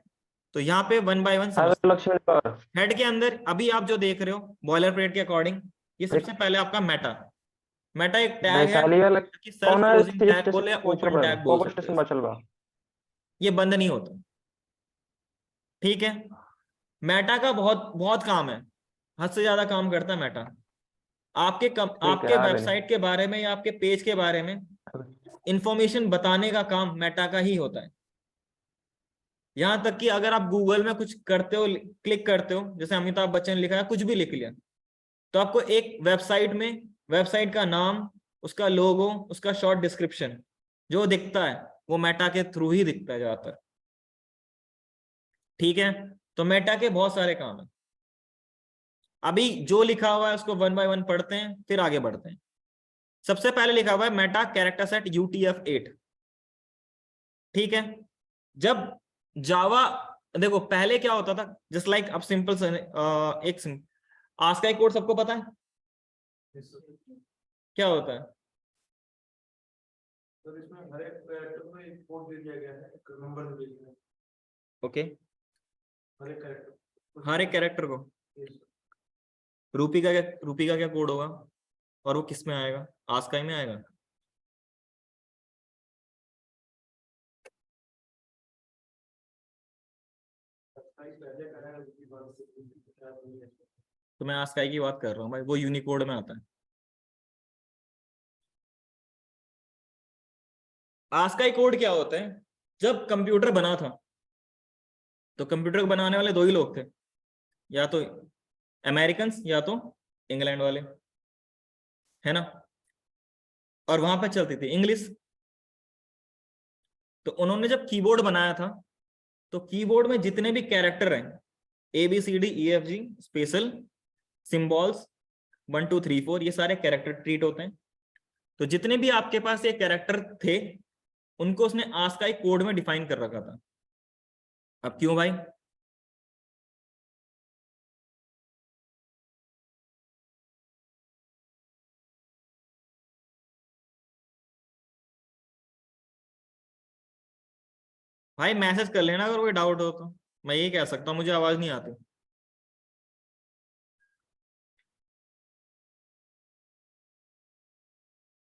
तो यहाँ पे 1 बाय 1 हेलो समझते हैं। लक्ष्मण कौर। हेड के अंदर अभी आप जो देख रहे हो बॉयलर प्लेट के अकॉर्डिंग, ये सबसे पहले आपका मेटा। मेटा एक टैग है वैशाली वाला कि कौन सेल्फ है? क्लोजिंग टैग स्टेशन बोले या पहुंच ओपन रहा है, टैग बोल कौन सकते स्टेशन हैं। पर चल रहा? ये बंद नहीं होता। ठीक है, मेटा का बहुत बहुत काम है, हद से ज्यादा काम करता है मेटा। ठीक है, आपके आ गए। वेबसाइट के बारे में या आपके पेज के बारे में इंफॉर्मेशन बताने का काम मेटा का ही होता है। यहां तक कि अगर आप गूगल में कुछ करते हो, क्लिक करते हो, जैसे अमिताभ बच्चन लिखा है, कुछ भी लिख लिया, तो आपको एक वेबसाइट में वेबसाइट का नाम, उसका लोगो, उसका शॉर्ट डिस्क्रिप्शन जो दिखता है वो मेटा के थ्रू ही दिखता है ज्यादातर। ठीक है, तो मेटा के बहुत सारे काम है। अभी जो लिखा हुआ है उसको 1 बाय 1 पढ़ते हैं, फिर आगे बढ़ते हैं। सबसे पहले लिखा हुआ है मेटा कैरेक्टर सेट UTF-8। ठीक है, जब जावा, देखो पहले क्या होता था, जस्ट लाइक अब सिंपल एक आस्काई कोड सबको पता है क्या होता है? तो इसमें हर एक कैरेक्टर को एक कोड दे दिया गया है, एक नंबर दे दिया गया है ओके, हर एक कैरेक्टर हर एक कैरेक्टर को। रूपी का क्या कोड होगा, और वो किस में आएगा? आस्काई में आएगा। तो मैं आस्काई की बात कर रहा हूँ भाई, वो यूनिकोड में आता है। आस्काई कोड क्या होता है? जब कंप्यूटर बना था तो कंप्यूटर को बनाने वाले 2 ही लोग थे, या तो अमेरिकन्स या तो इंग्लैंड वाले, है ना। और वहां पे चलती थी इंग्लिश। तो उन्होंने जब कीबोर्ड बनाया था तो कीबोर्ड में जितने भी कैरेक्टर हैं, ABCDEFG, स्पेशल, सिंबल्स, 1 2 3 4, ये सारे कैरेक्टर ट्रीट होते हैं। तो जितने भी आपके पास ये कैरेक्टर थे उनको उसने आस्काई कोड में डिफाइन कर रखा था। अब क्यों भाई? भाई मैसेज कर लेना अगर कोई डाउट हो तो। मैं यही कह सकता हूँ, मुझे आवाज नहीं आती।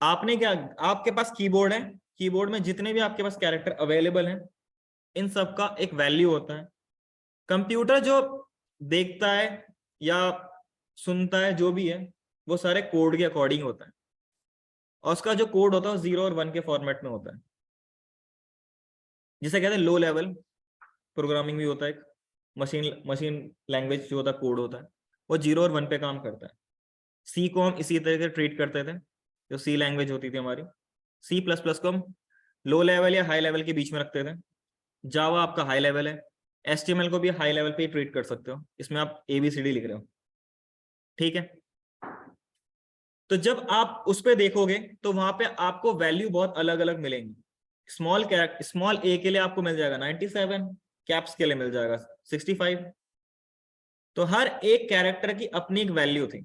आपने क्या, आपके पास कीबोर्ड है, कीबोर्ड में जितने भी आपके पास कैरेक्टर अवेलेबल हैं इन सब का एक वैल्यू होता है। कंप्यूटर जो देखता है या सुनता है जो भी है वो सारे कोड के अकॉर्डिंग होता है, और उसका जो कोड होता है वो 0 और 1 के फॉर्मेट में होता है, जिसे कहते हैं लो लेवल प्रोग्रामिंग भी होता है। मशीन मशीन लैंग्वेज जो होता है, कोड होता है, वो 0 और 1 पे काम करता है। सी को हम इसी तरह से ट्रीट करते थे, जो सी लैंग्वेज होती थी हमारी। C++ को हम लो लेवल या हाई लेवल के बीच में रखते थे। जावा आपका हाई लेवल है। HTML को भी हाई लेवल पे ही ट्रीट कर सकते हो, इसमें आप ABCD लिख रहे हो, ठीक है। तो जब आप उस पे देखोगे तो वहां पे आपको वैल्यू बहुत अलग अलग मिलेंगी। स्मॉल A के लिए आपको मिल जाएगा 97, कैप्स के लिए मिल जाएगा 65। तो हर एक कैरेक्टर की अपनी एक वैल्यू थी,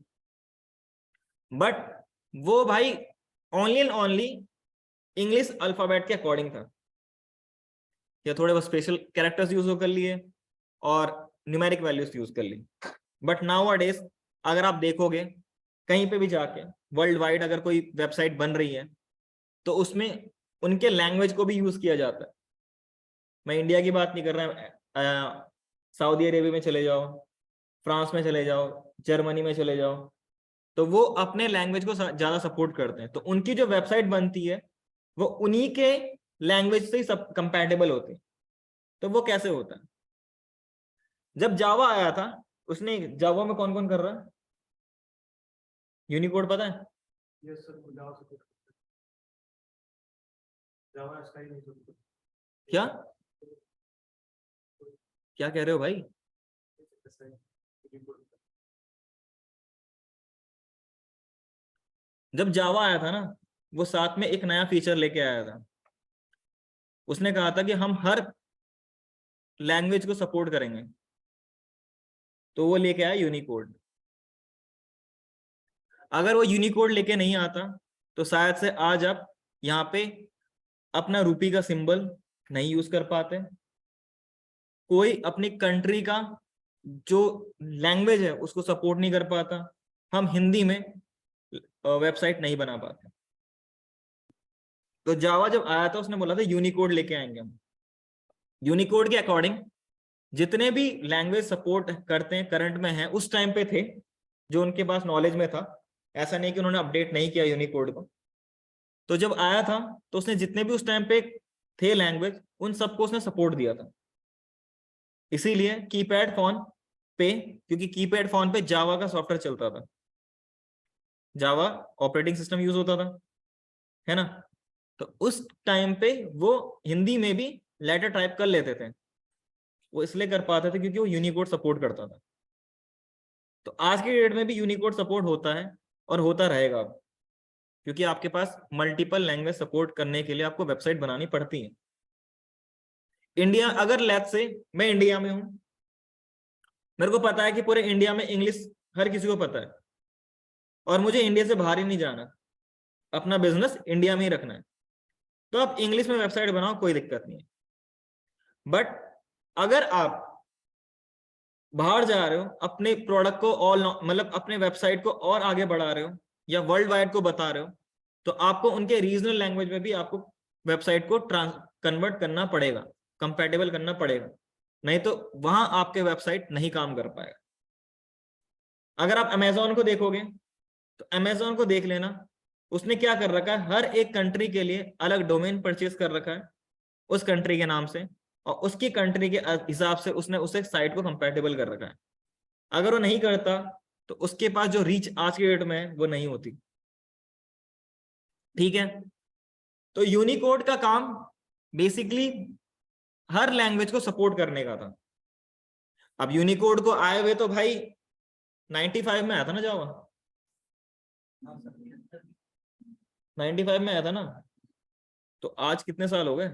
बट वो भाई only and only English alphabet के अकॉर्डिंग था, या थोड़े बहुत स्पेशल कैरेक्टर्स यूज कर लिए और न्यूमेरिक वैल्यूज यूज कर ली। बट नाउ अ डेज अगर आप देखोगे कहीं पे भी जाके वर्ल्ड वाइड अगर कोई वेबसाइट बन रही है तो उसमें उनके लैंग्वेज को भी यूज किया जाता है। मैं इंडिया की बात नहीं कर रहा, सऊदी अरेबिया में चले जाओ, फ्रांस में चले जाओ, जर्मनी में चले जाओ, तो वो अपने लैंग्वेज को ज्यादा सपोर्ट करते हैं। तो उनकी जो वेबसाइट बनती है वो उन्हीं के लैंग्वेज से ही सब कंपैटिबल होती है। तो वो कैसे होता है? जब जावा आया था, उसने जावा में कौन कौन कर रहा है? यूनिकोड पता है? यस सर, जावा सपोर्ट जावा स्काई नहीं सपोर्ट। क्या क्या कह रहे हो भाई? जब जावा आया था ना, वो साथ में एक नया फीचर लेके आया था। उसने कहा था कि हम हर लैंग्वेज को सपोर्ट करेंगे, तो वो लेके आया यूनिकोड। अगर वो यूनिकोड लेके नहीं आता तो शायद से आज आप यहाँ पे अपना रूपी का सिंबल नहीं यूज कर पाते, कोई अपनी कंट्री का जो लैंग्वेज है उसको सपोर्ट नहीं कर पाता, हम हिंदी में वेबसाइट नहीं बना पाते। तो जावा जब आया था उसने बोला था यूनिकोड लेके आएंगे हम। यूनिकोड के अकॉर्डिंग जितने भी लैंग्वेज सपोर्ट करते हैं करंट में हैं उस टाइम पे थे, जो उनके पास नॉलेज में था, ऐसा नहीं कि उन्होंने अपडेट नहीं किया यूनिकोड को। तो जब आया था तो उसने जितने भी उस टाइम पे थे लैंग्वेज उन सबको उसने सपोर्ट दिया था। इसीलिए कीपैड फोन पे, क्योंकि कीपैड फोन पे जावा का सॉफ्टवेयर चलता था, जावा ऑपरेटिंग सिस्टम यूज होता था, है ना। तो उस टाइम पे वो हिंदी में भी लेटर टाइप कर लेते थे। वो इसलिए कर पाते थे क्योंकि वो यूनिकोड सपोर्ट करता था। तो आज के डेट में भी यूनिकोड सपोर्ट होता है और होता रहेगा, क्योंकि आपके पास मल्टीपल लैंग्वेज सपोर्ट करने के लिए आपको वेबसाइट बनानी पड़ती है। इंडिया, अगर लेट्स से मैं इंडिया में हूं, मेरे को पता है कि पूरे इंडिया में इंग्लिश हर किसी को पता है, और मुझे इंडिया से बाहर ही नहीं जाना, अपना बिजनेस इंडिया में ही रखना है, तो आप इंग्लिश में वेबसाइट बनाओ, कोई दिक्कत नहीं है। बट अगर आप बाहर जा रहे हो, अपने प्रोडक्ट को और मतलब अपने वेबसाइट को और आगे बढ़ा रहे हो या वर्ल्ड वाइड को बता रहे हो, तो आपको उनके रीजनल लैंग्वेज में भी आपको वेबसाइट को कन्वर्ट करना पड़ेगा, कंपैटिबल करना पड़ेगा, नहीं तो वहां आपके वेबसाइट नहीं काम कर पाएगा। अगर आप अमेजोन को देखोगे तो अमेजोन को देख लेना, उसने क्या कर रखा है, हर एक कंट्री के लिए अलग डोमेन परचेज कर रखा है उस कंट्री के नाम से, और उसकी कंट्री के हिसाब से उसने उसे साइट को कंपैटिबल कर रखा है। अगर वो नहीं करता तो उसके पास जो रीच आज के डेट में है वो नहीं होती। ठीक है, तो यूनिकोड का काम बेसिकली हर लैंग्वेज को सपोर्ट करने का था। अब यूनिकोड को आए हुए तो भाई 95 में आया था ना जावा, 95 में आया था ना, तो आज कितने साल हो गए,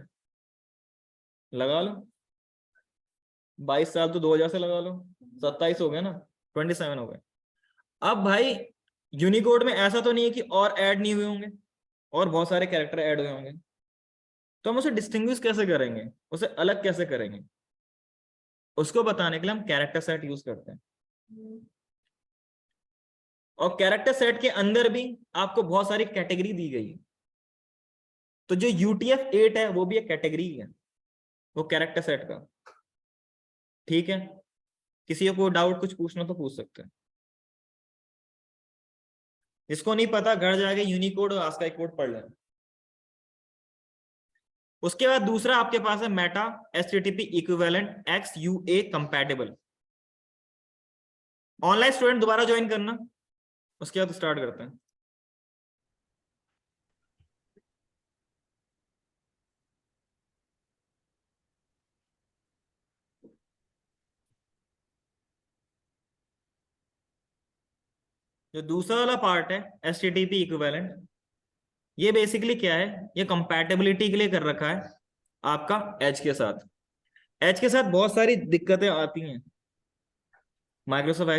लगा लो 22 साल, तो 2000 से लगा लो 27 हो गए ना, 27 हो गए। अब भाई यूनिकोड में ऐसा तो नहीं है कि और ऐड नहीं हुए होंगे, और बहुत सारे कैरेक्टर ऐड हुए होंगे, तो हम उसे डिस्टिंग्विश कैसे करेंगे, उसे अलग कैसे करेंगे, उसको बताने के लिए हम कैरेक्टर सेट यूज करते हैं। और कैरेक्टर सेट के अंदर भी आपको बहुत सारी कैटेगरी दी गई है, तो जो UTF-8 है वो भी एक कैटेगरी है, वो कैरेक्टर सेट का। ठीक है, किसी को डाउट कुछ पूछना तो पूछ सकते हैं, जिसको नहीं पता घर जाके यूनिकोड और आस्काई कोड पढ़ लेना। उसके बाद दूसरा आपके पास है Meta HTTP equivalent XUA compatible. Online student दोबारा ज्वाइन करना, उसके बाद स्टार्ट करते हैं। जो दूसरा वाला पार्ट है HTTP इक्विवेलेंट, ये बेसिकली क्या है, ये कंपैटिबिलिटी के लिए कर रखा है आपका एज के साथ। एज के साथ बहुत सारी दिक्कतें आती हैं, माइक्रोसॉफ्ट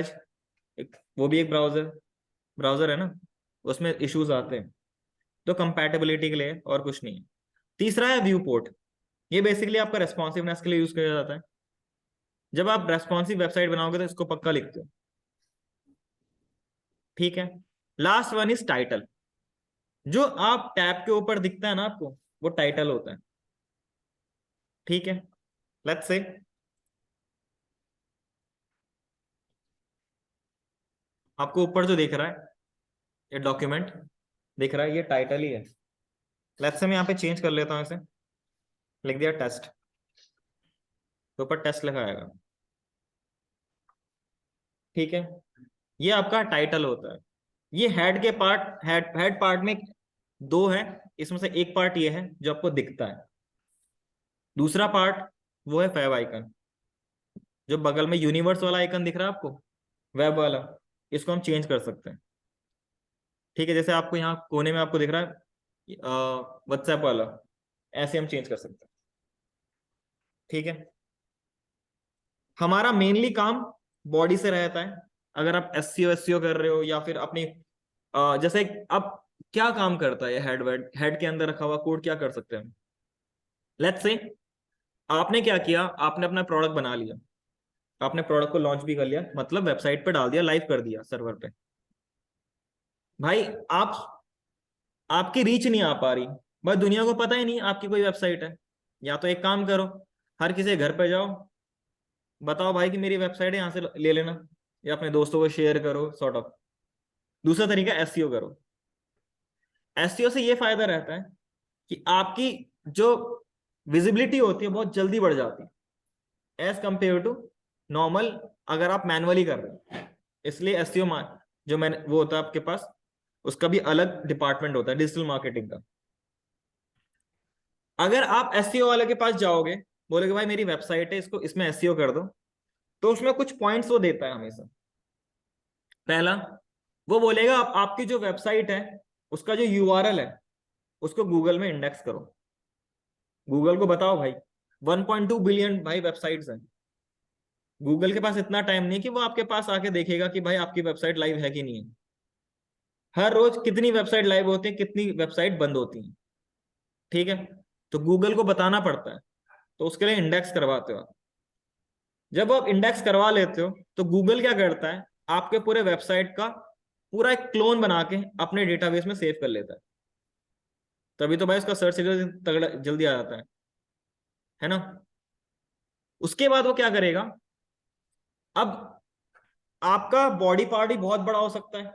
एज वो भी एक ब्राउजर है ना, उसमें इश्यूज आते हैं, तो कंपैटिबिलिटी के लिए और कुछ नहीं है। तीसरा है व्यू पोर्ट, ये बेसिकली आपका रेस्पॉन्सिवनेस के लिए यूज किया जाता है। जब आप रेस्पॉन्सिव वेबसाइट बनाओगे तो इसको पक्का लिखते हो, ठीक है। लास्ट वन इज टाइटल, जो आप टैब के ऊपर दिखता है ना आपको, वो टाइटल होता है, ठीक है। लेट्स से आपको ऊपर जो दिख रहा है, ये डॉक्यूमेंट दिख रहा है, ये टाइटल ही है। लेट्स से मैं यहाँ पे चेंज कर लेता हूँ इसे, लिख दिया टेस्ट, तो ऊपर टेस्ट लिखा आएगा, ठीक है। ये आपका टाइटल होता है। ये हेड पार्ट में दो है, इसमें से एक पार्ट ये है जो आपको दिखता है, दूसरा पार्ट वो है फेव आइकन, जो बगल में यूनिवर्स वाला आइकन दिख रहा है आपको, वेब वाला, इसको हम चेंज कर सकते हैं, ठीक है। जैसे आपको यहाँ कोने में आपको दिख रहा है व्हाट्सएप वाला, ऐसे हम चेंज कर सकते हैं, ठीक है। हमारा मेनली काम बॉडी से रहता है। अगर आप SEO कर रहे हो या फिर अपनी जैसे अब क्या काम करता है हेड के अंदर रखा हुआ कोड, क्या कर सकते हैं हम। लेट्स से आपने क्या किया, आपने अपना प्रोडक्ट बना लिया, आपने प्रोडक्ट को लॉन्च भी कर लिया, मतलब वेबसाइट पे डाल दिया, लाइव कर दिया सर्वर पे। भाई आपकी रीच नहीं आ पा रही, भाई दुनिया को पता ही नहीं आपकी कोई वेबसाइट है। या तो एक काम करो, हर किसी के घर पे जाओ, बताओ भाई कि मेरी वेबसाइट है, यहाँ से ले लेना, या अपने दोस्तों को शेयर करो, सॉर्ट ऑफ। दूसरा तरीका SEO करो। SEO से ये फायदा रहता है कि आपकी जो विजिबिलिटी होती है बहुत जल्दी बढ़ जाती है एज कंपेयर टू नॉर्मल, अगर आप मैनुअली कर रहे हो। इसलिए SEO जो मैंने वो होता है आपके पास, उसका भी अलग डिपार्टमेंट होता है डिजिटल मार्केटिंग का। अगर आप SEO वाले के पास जाओगे, बोलोगे भाई मेरी वेबसाइट है, इसको इसमें SEO कर दो, तो उसमें कुछ पॉइंट्स वो देता है हमेशा। पहला, वो बोलेगा आपकी जो वेबसाइट है उसका जो URL है उसको गूगल में इंडेक्स करो। गूगल को बताओ भाई 1.2 बिलियन भाई वेबसाइट्स हैं, गूगल के पास इतना टाइम नहीं है कि वो आपके पास आके देखेगा कि भाई आपकी वेबसाइट लाइव है कि नहीं है। हर रोज कितनी वेबसाइट लाइव होती है, कितनी वेबसाइट बंद होती है, ठीक है। तो गूगल को बताना पड़ता है, तो उसके लिए इंडेक्स करवाते हो आप। जब आप इंडेक्स करवा लेते हो तो गूगल क्या करता है, आपके पूरे वेबसाइट का पूरा एक क्लोन बना के अपने डेटाबेस में सेव कर लेता है। तभी तो भाई उसका सर्च तगड़ा जल्दी आ जाता है ना। उसके बाद वो क्या करेगा, अब आपका बॉडी पार्ट ही बहुत बड़ा हो सकता है।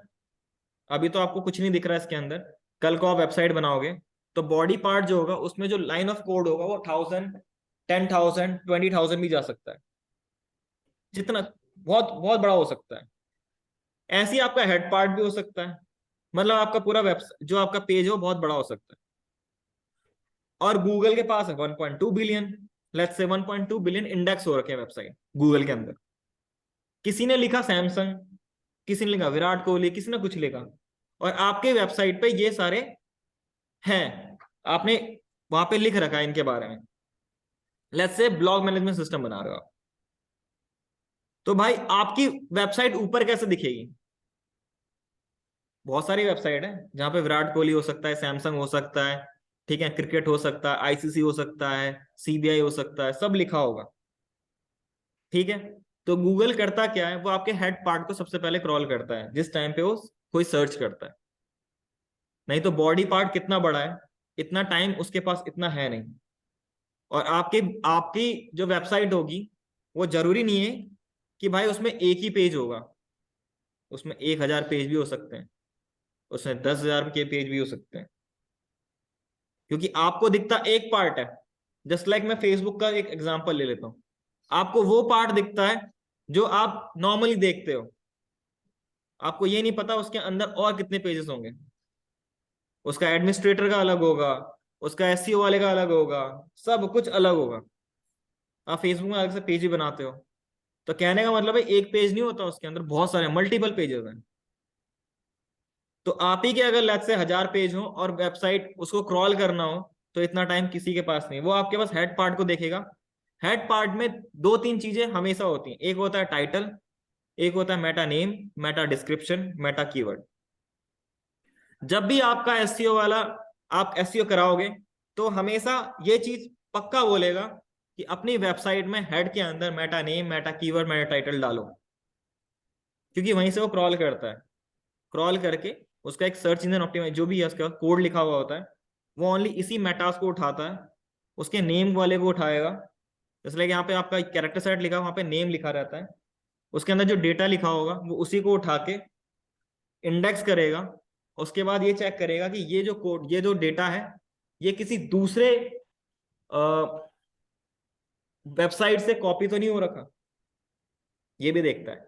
अभी तो आपको कुछ नहीं दिख रहा है इसके अंदर, कल को आप वेबसाइट बनाओगे तो बॉडी पार्ट जो होगा उसमें जो लाइन ऑफ कोड होगा वो 1000, 10,000, 20,000 भी जा सकता है, जितना बहुत बहुत बड़ा हो सकता है। ऐसे ही आपका हेड पार्ट भी हो सकता है, मतलब आपका पूरा वेबसाइट जो आपका पेज हो बहुत बड़ा हो सकता है। और गूगल के पास है 1.2 billion, let's say 1.2 billion index हो रखे हैं वेबसाइट गूगल के अंदर। किसी ने लिखा सैमसंग, किसी ने लिखा विराट कोहली, किसी ने कुछ लिखा, और आपके वेबसाइट पे ये सारे हैं, आपने वहां पे लिख रखा है इनके बारे में। Let's say blog management system बना रहे हो आप, तो भाई आपकी वेबसाइट ऊपर कैसे दिखेगी? बहुत सारी वेबसाइट है जहां पे विराट कोहली हो सकता है, सैमसंग हो सकता है, ठीक है, क्रिकेट हो सकता है, आईसीसी हो सकता है, सीबीआई हो सकता है, सब लिखा होगा, ठीक है। तो गूगल करता क्या है, वो आपके हेड पार्ट को सबसे पहले क्रॉल करता है जिस टाइम पे वो कोई सर्च करता है। नहीं तो बॉडी पार्ट कितना बड़ा है, इतना टाइम उसके पास इतना है नहीं। और आपकी आपकी जो वेबसाइट होगी वो जरूरी नहीं है कि भाई उसमें एक ही पेज होगा, उसमें 1,000 पेज भी हो सकते हैं, उसमें 10,000 के पेज भी हो सकते हैं, क्योंकि आपको दिखता एक पार्ट है। जस्ट लाइक मैं फेसबुक का एक एग्जांपल ले लेता हूं, आपको वो पार्ट दिखता है जो आप नॉर्मली देखते हो, आपको ये नहीं पता उसके अंदर और कितने पेजेस होंगे। उसका एडमिनिस्ट्रेटर का अलग होगा, उसका एसईओ वाले का अलग होगा, सब कुछ अलग होगा। आप फेसबुक में अलग से पेज ही बनाते हो, तो कहने का मतलब है एक पेज नहीं होता, उसके अंदर बहुत सारे मल्टीपल पेजेस हैं। तो आप ही के अगर लेट से 1,000 पेज हो और वेबसाइट उसको क्रॉल करना हो, तो इतना टाइम किसी के पास नहीं। वो आपके पास हेड पार्ट को देखेगा। हेड पार्ट में दो तीन चीजें हमेशा होती हैं, एक होता है टाइटल, एक होता है Meta name, Meta description, Meta keyword. जब भी आपका एसईओ वाला आप एसईओ कराओगे तो हमेशा ये चीज पक्का बोलेगा कि अपनी वेबसाइट में हेड के अंदर Meta name, Meta keyword, Meta title डालो, क्योंकि वहीं से वो क्रॉल करता है। क्रॉल करके उसका एक सर्च इंजन ऑप्टिमाइज जो भी है उसका कोड लिखा हुआ होता है, वो ओनली इसी मेटास को उठाता है, उसके नेम वाले को उठाएगा। इसलिए यहाँ पे आपका कैरेक्टर सेट लिखा, वहां पे नेम लिखा रहता है, उसके अंदर जो डेटा लिखा होगा वो उसी को उठा के इंडेक्स करेगा। उसके बाद ये चेक करेगा कि ये जो कोड, ये जो डेटा है, ये किसी दूसरे वेबसाइट से कॉपी तो नहीं हो रखा, ये भी देखता है।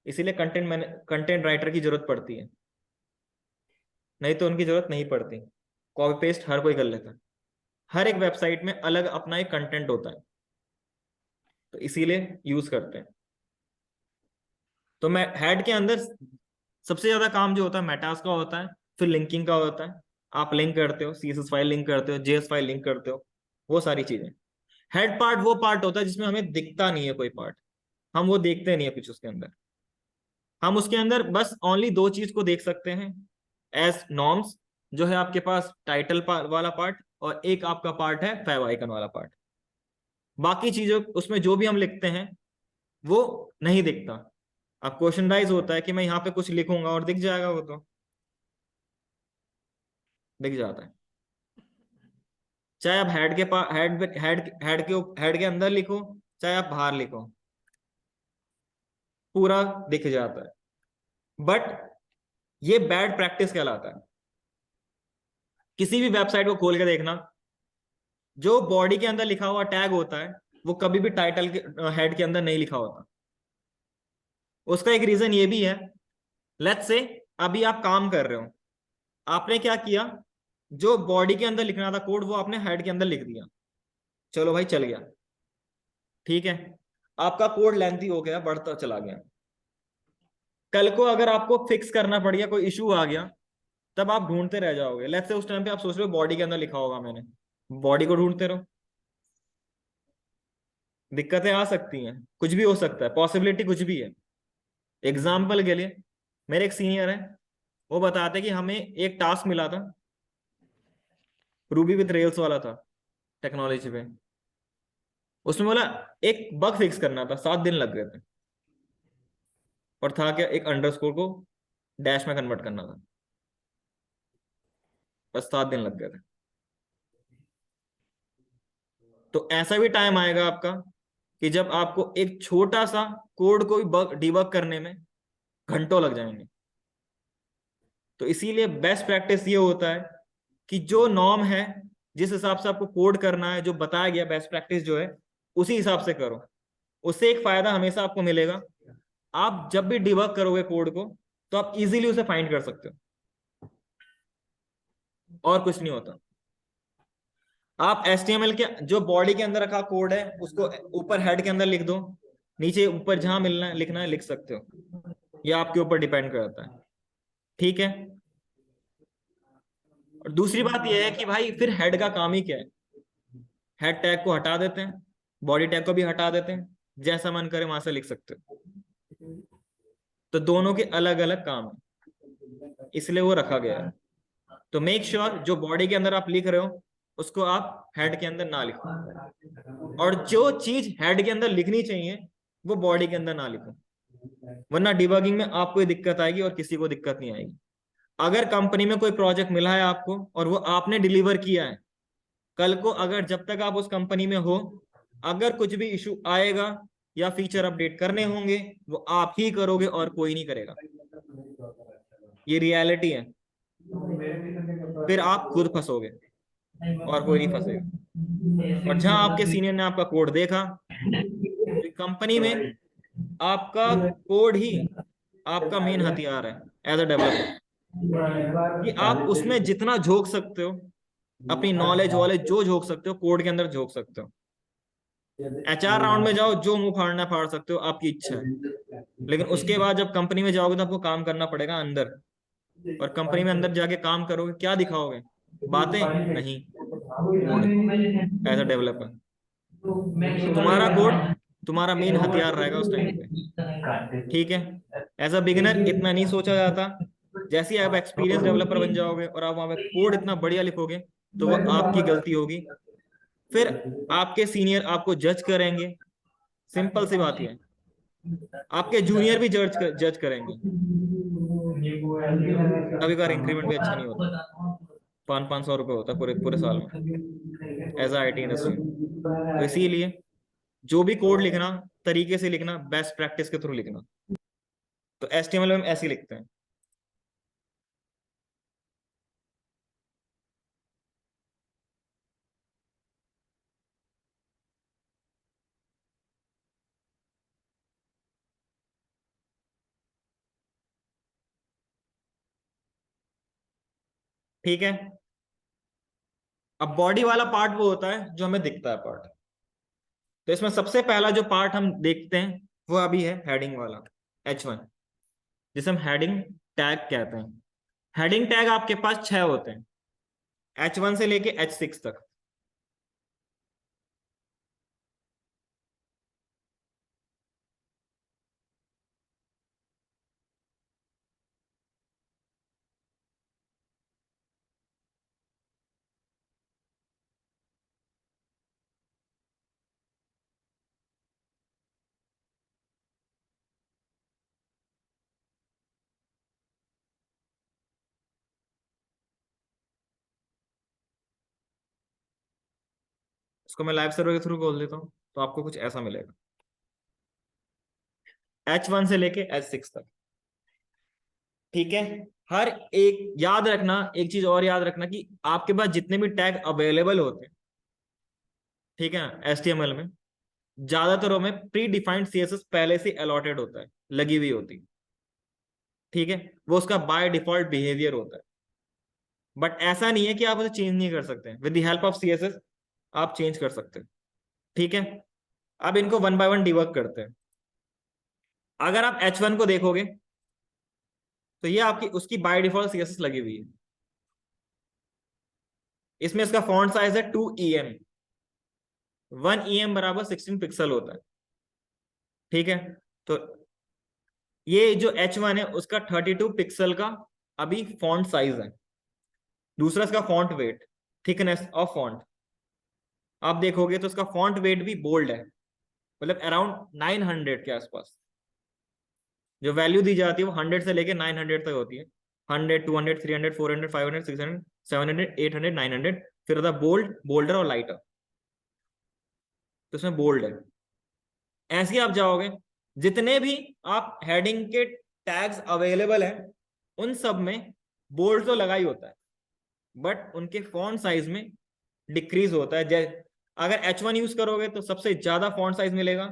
इसीलिए कंटेंट राइटर की जरूरत पड़ती है, नहीं तो उनकी जरूरत नहीं पड़ती। कॉपी पेस्ट हर कोई कर लेता है। हर एक वेबसाइट में अलग अपना एक कंटेंट होता है, तो इसीलिए यूज करते हैं। तो मैं हेड के अंदर सबसे ज्यादा काम जो होता है मेटास का होता है, फिर लिंकिंग का होता है। आप लिंक करते हो, सीएसएस फाइल लिंक करते हो, जेएस फाइल लिंक करते हो, वो सारी चीजें। हेड पार्ट वो पार्ट होता है जिसमें हमें दिखता नहीं है कोई पार्ट, हम वो देखते नहीं है कुछ उसके अंदर। हम उसके अंदर बस ओनली दो चीज को देख सकते हैं एज नॉर्म्स, जो है आपके पास टाइटल वाला पार्ट, और एक आपका पार्ट है फेव आइकन वाला पार्ट। बाकी चीजों उसमें जो भी हम लिखते हैं वो नहीं दिखता। अब क्वेश्चन राइज होता है कि मैं यहाँ पे कुछ लिखूंगा और दिख जाएगा, वो तो दिख जाता है। चाहे आप हेड के पास हेड के अंदर लिखो, चाहे आप बाहर लिखो, पूरा दिख जाता है। बट ये बैड प्रैक्टिस कहलाता है। किसी भी वेबसाइट को खोल के देखना, जो बॉडी के अंदर लिखा हुआ टैग होता है वो कभी भी टाइटल के हेड के अंदर नहीं लिखा होता। उसका एक रीजन ये भी है, लेट्स से अभी आप काम कर रहे हो, आपने क्या किया, जो बॉडी के अंदर लिखना था कोड वो आपने हेड के अंदर लिख दिया, चलो भाई चल गया, ठीक है। आपका कोड लेंथी हो गया, बढ़ता चला गया। कल को अगर आपको फिक्स करना पड़ गया, कोई इशू आ गया, तब आप ढूंढते रह जाओगे। लेट्स से उस टाइम पे आप सोच रहे हो बॉडी के अंदर लिखा होगा मैंने, बॉडी को ढूंढते रहो, दिक्कतें आ सकती हैं, कुछ भी हो सकता है, पॉसिबिलिटी कुछ भी है। एग्जाम्पल के लिए मेरे एक सीनियर है, वो बताते कि हमें एक टास्क मिला था, रूबी विथ रेल्स वाला था, टेक्नोलॉजी पे। उसमें बोला एक बग फिक्स करना था, 7 दिन लग गए थे। और था क्या, एक अंडरस्कोर को डैश में कन्वर्ट करना था, बस 7 दिन लग गए थे। तो ऐसा भी टाइम आएगा आपका कि जब आपको एक छोटा सा कोड को बग डिबग करने में घंटों लग जाएंगे। तो इसीलिए बेस्ट प्रैक्टिस ये होता है कि जो नॉर्म है, जिस हिसाब से आपको कोड करना है, जो बताया गया बेस्ट प्रैक्टिस जो है, उसी हिसाब से करो। उससे एक फायदा हमेशा आपको मिलेगा, आप जब भी डिबग करोगे कोड को तो आप इजीली उसे फाइंड कर सकते हो। और कुछ नहीं होता। आप HTML के जो बॉडी के अंदर रखा कोड है उसको ऊपर हेड के अंदर लिख दो, नीचे ऊपर जहां मिलना है लिखना है लिख सकते हो, यह आपके ऊपर डिपेंड करता है। ठीक है। और दूसरी बात यह है कि भाई फिर हेड का काम ही क्या है, हेड टैग को हटा देते हैं, बॉडी टैग को भी हटा देते हैं, जैसा मन करे वहां से लिख सकते हो। तो दोनों के अलग अलग काम है, इसलिए वो रखा गया है। तो मेक श्योर जो बॉडी के अंदर आप लिख रहे हो उसको आप हेड के अंदर ना लिखो, और जो चीज हेड के अंदर लिखनी चाहिए वो बॉडी के अंदर ना लिखो, वरना डिबगिंग में आपको दिक्कत आएगी और किसी को दिक्कत नहीं आएगी। अगर कंपनी में कोई प्रोजेक्ट मिला है आपको और वो आपने डिलीवर किया है, कल को अगर जब तक आप उस कंपनी में हो, अगर कुछ भी इशू आएगा या फीचर अपडेट करने होंगे वो आप ही करोगे और कोई नहीं करेगा, ये रियलिटी है। फिर आप खुद फंसोगे और कोई नहीं फंसेगा। और जहां आपके सीनियर ने आपका कोड देखा, तो कंपनी में आपका कोड ही आपका मेन हथियार है एज अ डेवलपर, कि आप उसमें जितना झोंक सकते हो, अपनी नॉलेज वॉलेज जो झोंक सकते हो कोड के अंदर झोंक सकते हो। HR राउंड में जाओ, जो मुंह फाड़ना फाड़ सकते हो, आपकी इच्छा है। लेकिन उसके बाद जब कंपनी में जाओगे तो आपको काम करना पड़ेगा अंदर, और कंपनी में अंदर जाके काम करोगे, क्या दिखाओगे? बातें नहीं, कोड एज अ डेवलपर। तुम्हारा कोड तुम्हारा मेन हथियार रहेगा उस टाइम पे। ठीक है। एज अ बिगिनर इतना नहीं सोचा जाता, जैसे ही आप एक्सपीरियंस डेवलपर बन जाओगे और आप वहां पे कोड इतना बढ़िया लिखोगे तो वो आपकी गलती होगी, फिर आपके सीनियर आपको जज करेंगे। सिंपल सी बात है, आपके जूनियर भी जज करेंगे। कभी कभार इंक्रीमेंट भी अच्छा नहीं होता, 500-500 रुपये होता है पूरे पूरे साल में एज IT इंडस्ट्री। तो इसीलिए जो भी कोड लिखना तरीके से लिखना, बेस्ट प्रैक्टिस के थ्रू लिखना। तो HTML में हम ऐसे ही लिखते हैं। ठीक है। अब बॉडी वाला पार्ट वो होता है जो हमें दिखता है पार्ट। तो इसमें सबसे पहला जो पार्ट हम देखते हैं वो अभी है हेडिंग वाला, H1, जिसे हम हेडिंग टैग कहते हैं। हेडिंग टैग आपके पास 6 होते हैं, H1 से लेके H6 तक। इसको मैं लाइव सर्वर के थ्रू खोल देता हूँ तो आपको कुछ ऐसा मिलेगा, H1 से लेके H6 तक। ठीक है। हर एक याद रखना, एक चीज और याद रखना कि आपके पास जितने भी टैग अवेलेबल होते हैं, ठीक है, HTML में ज्यादातर में प्री डिफाइंड CSS पहले से अलॉटेड होता है, लगी हुई होती है। ठीक है। वो उसका बाय डिफॉल्ट बिहेवियर होता है, बट ऐसा नहीं है कि आप उसे चेंज नहीं कर सकते। With the help of CSS आप चेंज कर सकते हैं। ठीक है। अब इनको वन बाय वन डिवर्क करते हैं। अगर आप H1 को देखोगे तो ये आपकी उसकी बाय डिफॉल्ट CSS लगी हुई है। इसमें इसका फॉन्ट साइज है 2 EM, 1 EM बराबर 16 पिक्सल होता है। ठीक है। तो ये जो H1 है उसका 32 पिक्सल का अभी फॉन्ट साइज है। दूसरा इसका font weight, thickness of font आप देखोगे तो इसका फॉन्ट वेट भी बोल्ड है, मतलब अराउंड 900 के आसपास। जो वैल्यू दी जाती है वो 100 से लेके 900 तक होती है। 100, 200, 300, 400, 500, 600, 700, 800, 900, फिर होता है बोल्ड, बोल्डर और लाइटर। तो इसमें बोल्ड है। ऐसे ही आप जाओगे, जितने भी आप हेडिंग के टैग्स अवेलेबल हैं उन सब में बोल्ड तो लगा ही होता है, बट उनके फॉन्ट साइज में डिक्रीज होता है। अगर H1 यूज करोगे तो सबसे ज्यादा फॉन्ट साइज मिलेगा,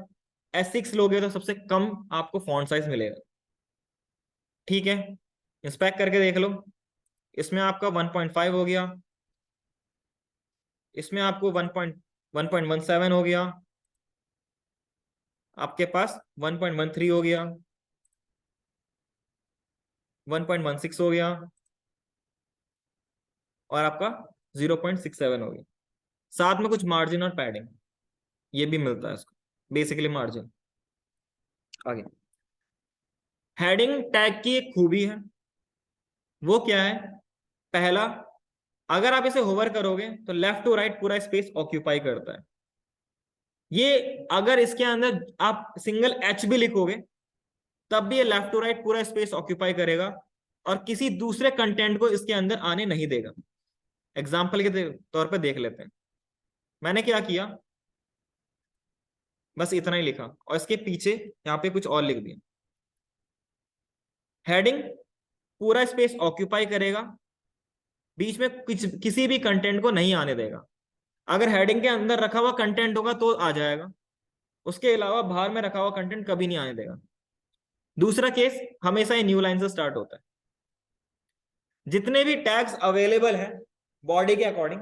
H6 लोगे तो सबसे कम आपको फॉन्ट साइज मिलेगा। ठीक है। इंस्पेक्ट करके देख लो, इसमें आपका 1.5 हो गया, इसमें आपको 1.17 हो गया, आपके पास 1.13 हो गया, 1.16 हो गया, और आपका 0.67 हो गया। साथ में कुछ मार्जिन और पैडिंग ये भी मिलता है इसको, बेसिकली मार्जिन। आगे हेडिंग टैग की एक खूबी है, वो क्या है? पहला, अगर आप इसे होवर करोगे तो लेफ्ट टू राइट पूरा स्पेस ऑक्यूपाई करता है। ये अगर इसके अंदर आप सिंगल एच भी लिखोगे तब भी ये लेफ्ट टू राइट पूरा स्पेस ऑक्यूपाई करेगा और किसी दूसरे कंटेंट को इसके अंदर आने नहीं देगा। एग्जाम्पल के तौर पे देख लेते हैं। मैंने क्या किया, बस इतना ही लिखा और इसके पीछे यहाँ पे कुछ और लिख दिया। हेडिंग पूरा स्पेस ऑक्यूपाई करेगा, बीच में किसी भी कंटेंट को नहीं आने देगा। अगर हेडिंग के अंदर रखा हुआ कंटेंट होगा तो आ जाएगा, उसके अलावा बाहर में रखा हुआ कंटेंट कभी नहीं आने देगा। दूसरा केस हमेशा ही न्यू लाइन से स्टार्ट होता है। जितने भी टैग्स अवेलेबल हैं बॉडी के अकॉर्डिंग,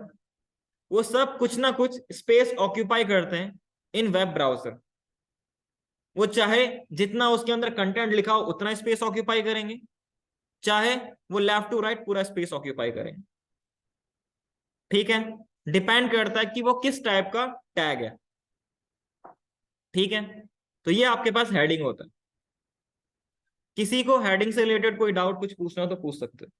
वो सब कुछ ना कुछ स्पेस ऑक्यूपाई करते हैं इन वेब ब्राउजर। वो चाहे जितना उसके अंदर कंटेंट लिखा हो उतना स्पेस ऑक्यूपाई करेंगे, चाहे वो लेफ्ट टू राइट पूरा स्पेस ऑक्यूपाई करेंगे। ठीक है, डिपेंड करता है कि वो किस टाइप का टैग है। ठीक है, तो ये आपके पास हेडिंग होता है। किसी को हेडिंग से रिलेटेड कोई डाउट कुछ पूछना हो तो पूछ सकते हो।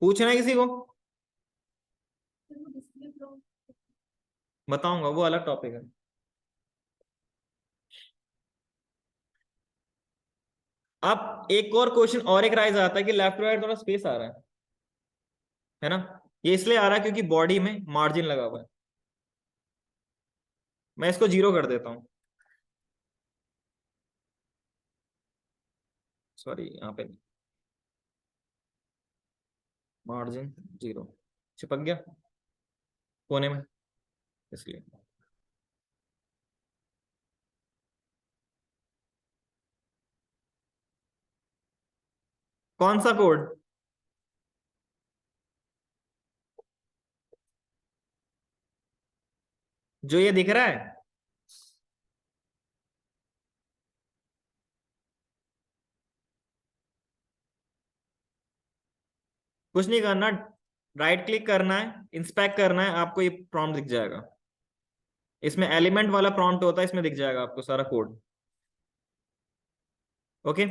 पूछना है किसी को? फिर वो डिस्प्ले फ्लो बताऊंगा, वो अलग टॉपिक है। अब एक और क्वेश्चन और एक राइज आता है कि लेफ्ट राइट थोड़ा स्पेस आ रहा है ना? ये इसलिए आ रहा है क्योंकि बॉडी में मार्जिन लगा हुआ है। मैं इसको 0 कर देता हूं, सॉरी यहाँ पे मार्जिन 0 चिपक गया कोने में, इसलिए। कौन सा कोड? जो ये दिख रहा है? कुछ नहीं करना, राइट क्लिक करना है, इंस्पेक्ट करना है, आपको ये प्रॉम्प्ट दिख जाएगा। इसमें एलिमेंट वाला प्रॉम्प्ट होता है, इसमें दिख जाएगा आपको सारा कोड। ओके,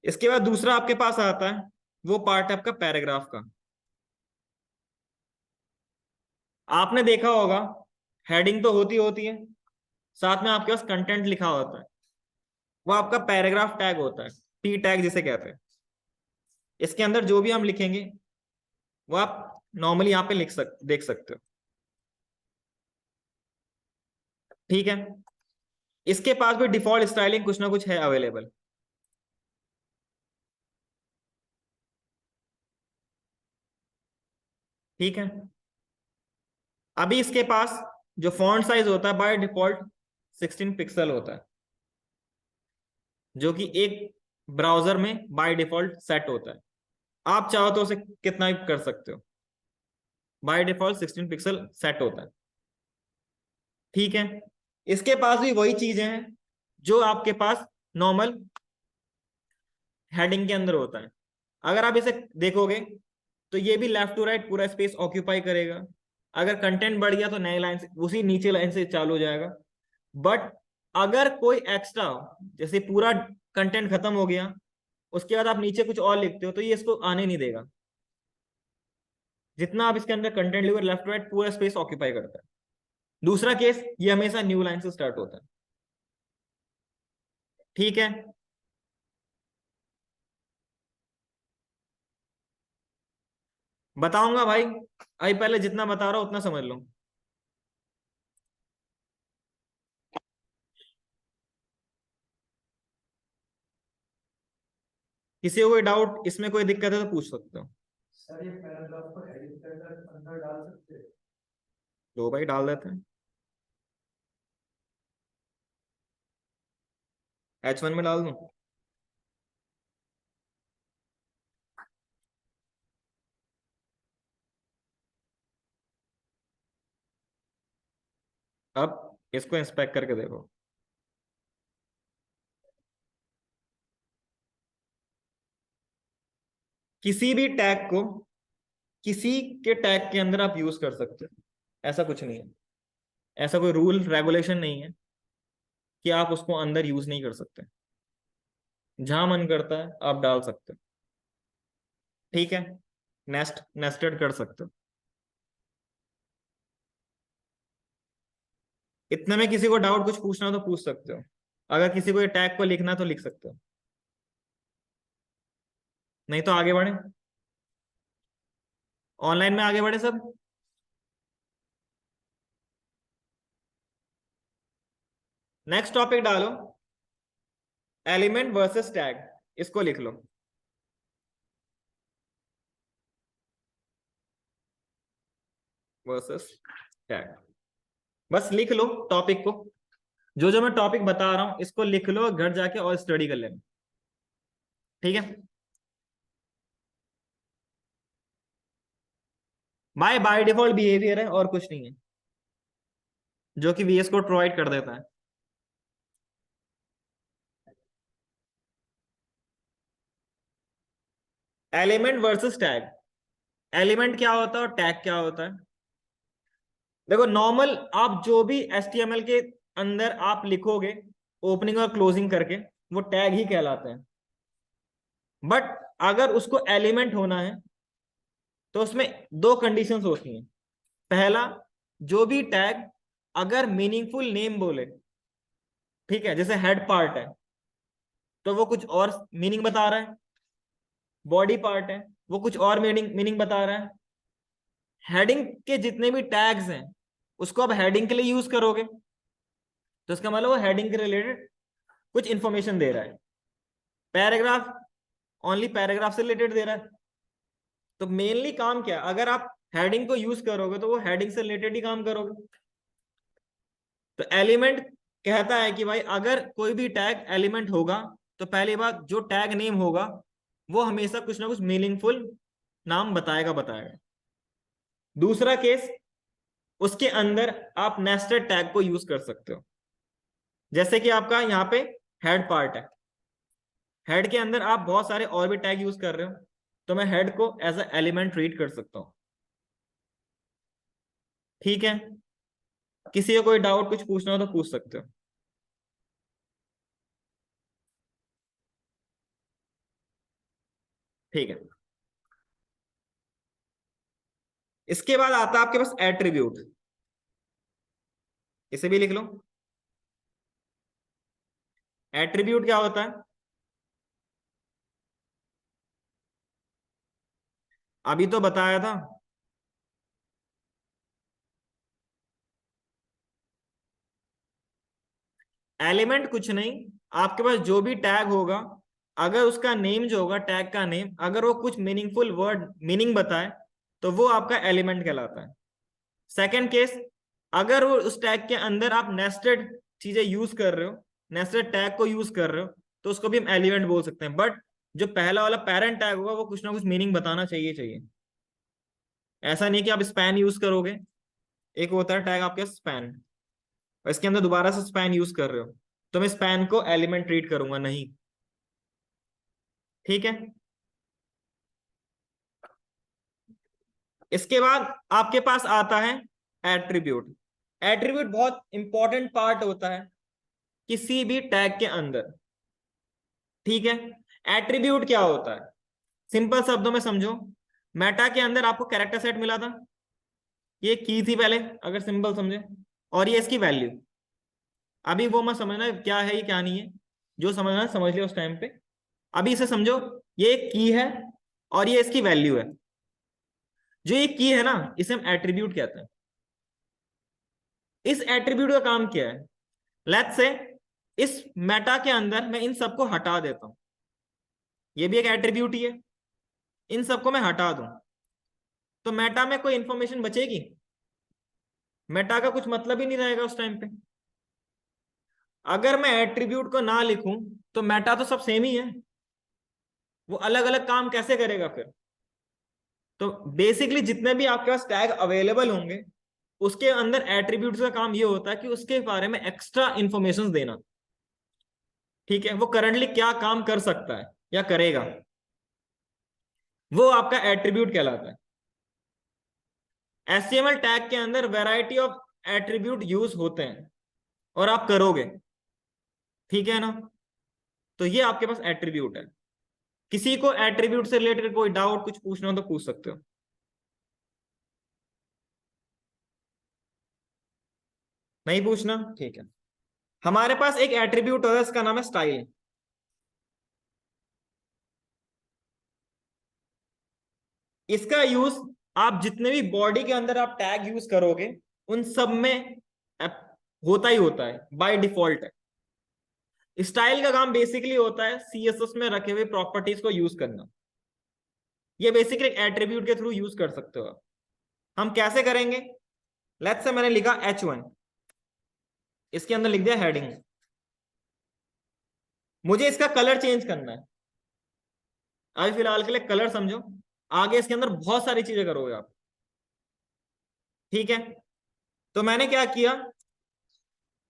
इसके बाद दूसरा आपके पास आता है, वो पार्ट है आपका पैराग्राफ का। आपने देखा होगा हेडिंग तो होती होती है, साथ में आपके पास कंटेंट लिखा होता है, वो आपका पैराग्राफ टैग होता है, पी टैग जिसे कहते हैं। इसके अंदर जो भी हम लिखेंगे वो आप नॉर्मली यहाँ पे देख सकते हो। ठीक है, इसके पास भी डिफॉल्ट स्टाइलिंग कुछ ना कुछ है अवेलेबल। ठीक है, अभी इसके पास जो फॉन्ट साइज होता है बाय डिफॉल्ट 16 पिक्सल होता है, जो कि एक ब्राउजर में बाय डिफॉल्ट सेट होता है। आप चाहो तो उसे कितना भी कर सकते हो, बाय डिफॉल्ट 16 पिक्सल सेट होता है। ठीक है, इसके पास भी वही चीजें हैं जो आपके पास नॉर्मल हेडिंग के अंदर होता है। अगर आप इसे देखोगे तो ये भी लेफ्ट टू राइट पूरा स्पेस ऑक्यूपाई करेगा। अगर कंटेंट बढ़ गया तो नए लाइन से, उसी नीचे लाइन से चालू हो जाएगा। बट अगर कोई एक्स्ट्रा, जैसे पूरा कंटेंट खत्म हो गया उसके बाद आप नीचे कुछ और लिखते हो तो ये इसको आने नहीं देगा। जितना आप इसके अंदर कंटेंट लिखो लेफ्ट राइट पूरा स्पेस ऑक्यूपाई करता है। दूसरा केस, ये हमेशा न्यू लाइन से स्टार्ट होता है। ठीक है, बताऊंगा भाई, अभी पहले जितना बता रहा हूं उतना समझ लो। किसी को कोई डाउट, इसमें कोई दिक्कत है तो पूछ सकते हो। सर ये पैराग्राफ को हेडिंग के अंदर डाल सकते हैं? दो भाई डाल देते हैं, H1 में डाल दूं। अब इसको इंस्पेक्ट करके देखो, किसी भी टैग को किसी के टैग के अंदर आप यूज कर सकते हो, ऐसा कुछ नहीं है, ऐसा कोई रूल रेगुलेशन नहीं है कि आप उसको अंदर यूज नहीं कर सकते, जहां मन करता है आप डाल सकते हो। ठीक है, नेस्टेड कर सकते हो। इतने में किसी को डाउट कुछ पूछना हो तो पूछ सकते हो, अगर किसी को ये टैग को लिखना है तो लिख सकते हो, नहीं तो आगे बढ़े, ऑनलाइन में आगे बढ़े सब। नेक्स्ट टॉपिक डालो, एलिमेंट वर्सेस टैग, इसको लिख लो। वर्सेस टैग, बस लिख लो टॉपिक को, जो जो मैं टॉपिक बता रहा हूं इसको लिख लो, घर जाके और स्टडी कर लेना। ठीक है, बाय डिफॉल्ट बिहेवियर है और कुछ नहीं है, जो कि VS को प्रोवाइड कर देता है। एलिमेंट वर्सेस टैग, एलिमेंट क्या होता है और टैग क्या होता है। देखो नॉर्मल आप जो भी HTML के अंदर आप लिखोगे ओपनिंग और क्लोजिंग करके, वो टैग ही कहलाते हैं। बट अगर उसको एलिमेंट होना है तो उसमें दो कंडीशंस होती हैं। पहला, जो भी टैग अगर मीनिंगफुल नेम बोले, ठीक है, जैसे हेड पार्ट है तो वो कुछ और मीनिंग बता रहा है, बॉडी पार्ट है वो कुछ और मीनिंग बता रहा है, हेडिंग के जितने भी टैग्स हैं उसको अब हेडिंग के लिए यूज करोगे तो इसका मतलब वो हेडिंग के रिलेटेड कुछ इंफॉर्मेशन दे रहा है। पैराग्राफ ओनली पैराग्राफ से रिलेटेड दे रहा है, तो मेनली काम क्या, अगर आप हेडिंग को यूज करोगे तो वो हेडिंग से रिलेटेड ही काम करोगे। तो एलिमेंट कहता है कि भाई अगर कोई भी टैग एलिमेंट होगा तो पहली बात जो टैग नेम होगा वो हमेशा कुछ ना कुछ मीनिंगफुल नाम बताएगा। दूसरा केस, उसके अंदर आप नेस्टेड टैग को यूज कर सकते हो, जैसे कि आपका यहाँ पे हेड पार्ट है, हेड के अंदर आप बहुत सारे और भी टैग यूज कर रहे हो, तो मैं हेड को एज ए एलिमेंट ट्रीट कर सकता हूं। ठीक है, किसी को कोई डाउट कुछ पूछना हो तो पूछ सकते हो। ठीक है, इसके बाद आता है आपके पास एट्रीब्यूट, इसे भी लिख लो। एट्रीब्यूट क्या होता है, अभी तो बताया था, एलिमेंट कुछ नहीं, आपके पास जो भी टैग होगा अगर उसका नेम जो होगा, टैग का नेम अगर वो कुछ मीनिंगफुल वर्ड मीनिंग बताए तो वो आपका एलिमेंट कहलाता है। सेकंड केस, अगर वो उस टैग के अंदर आप नेस्टेड चीजें यूज कर रहे हो, नेस्टेड टैग को यूज कर रहे हो, तो उसको भी हम एलिमेंट बोल सकते हैं। बट जो पहला वाला पेरेंट टैग होगा वो कुछ ना कुछ मीनिंग बताना चाहिए। ऐसा नहीं कि आप स्पैन यूज करोगे, एक होता है टैग आपके स्पैन, और इसके अंदर दोबारा से स्पैन यूज कर रहे हो तो मैं स्पैन को एलिमेंट ट्रीट करूंगा नहीं। ठीक है, इसके बाद आपके पास आता है एट्रीब्यूट। एट्रीब्यूट बहुत इंपॉर्टेंट पार्ट होता है किसी भी टैग के अंदर। ठीक है, एट्रीब्यूट क्या होता है, सिंपल शब्दों में समझो, मेटा के अंदर आपको कैरेक्टर सेट मिला था, ये की थी पहले अगर सिंपल समझे, और ये इसकी वैल्यू। अभी वो मत समझना क्या है ये क्या नहीं है, जो समझना है समझ लिया उस टाइम पे। अभी इसे समझो, ये एक की है और ये इसकी वैल्यू है। जो ये की है ना इसे हम एट्रीब्यूट कहते हैं। इस एट्रीब्यूट का काम क्या है, लेट्स से इस मेटा के अंदर मैं इन सबको हटा देता हूं, ये भी एक एट्रीब्यूट ही है, इन सबको मैं हटा दूं तो मेटा में कोई इंफॉर्मेशन बचेगी? मेटा का कुछ मतलब ही नहीं रहेगा उस टाइम पे। अगर मैं एट्रीब्यूट को ना लिखूं तो मेटा तो सब सेम ही है, वो अलग अलग काम कैसे करेगा फिर? तो बेसिकली जितने भी आपके पास टैग अवेलेबल होंगे उसके अंदर एट्रीब्यूट्स का काम ये होता है कि उसके बारे में एक्स्ट्रा इंफॉर्मेशन देना। ठीक है, वो करंटली क्या काम कर सकता है या करेगा, वो आपका एट्रीब्यूट कहलाता है। एचटीएमएल टैग के अंदर वैरायटी ऑफ एट्रीब्यूट यूज होते हैं और आप करोगे, ठीक है ना? तो ये आपके पास एट्रीब्यूट है। किसी को एट्रीब्यूट से रिलेटेड कोई डाउट कुछ पूछना हो तो पूछ सकते हो। नहीं पूछना? ठीक है। हमारे पास एक एट्रीब्यूट होता है, इसका नाम है स्टाइल। इसका यूज आप जितने भी बॉडी के अंदर आप टैग यूज करोगे उन सब में होता ही होता है, बाय डिफॉल्ट है। स्टाइल का काम बेसिकली होता है सीएसएस में रखे हुए प्रॉपर्टीज को यूज करना। ये बेसिकली एक एट्रीब्यूट के थ्रू यूज कर सकते हो आप। हम कैसे करेंगे? लेट्स से मैंने लिखा H1, इसके अंदर लिख दिया हेडिंग। मुझे इसका कलर चेंज करना है। अभी फिलहाल के लिए कलर समझो, आगे इसके अंदर बहुत सारी चीजें करोगे आप, ठीक है? तो मैंने क्या किया,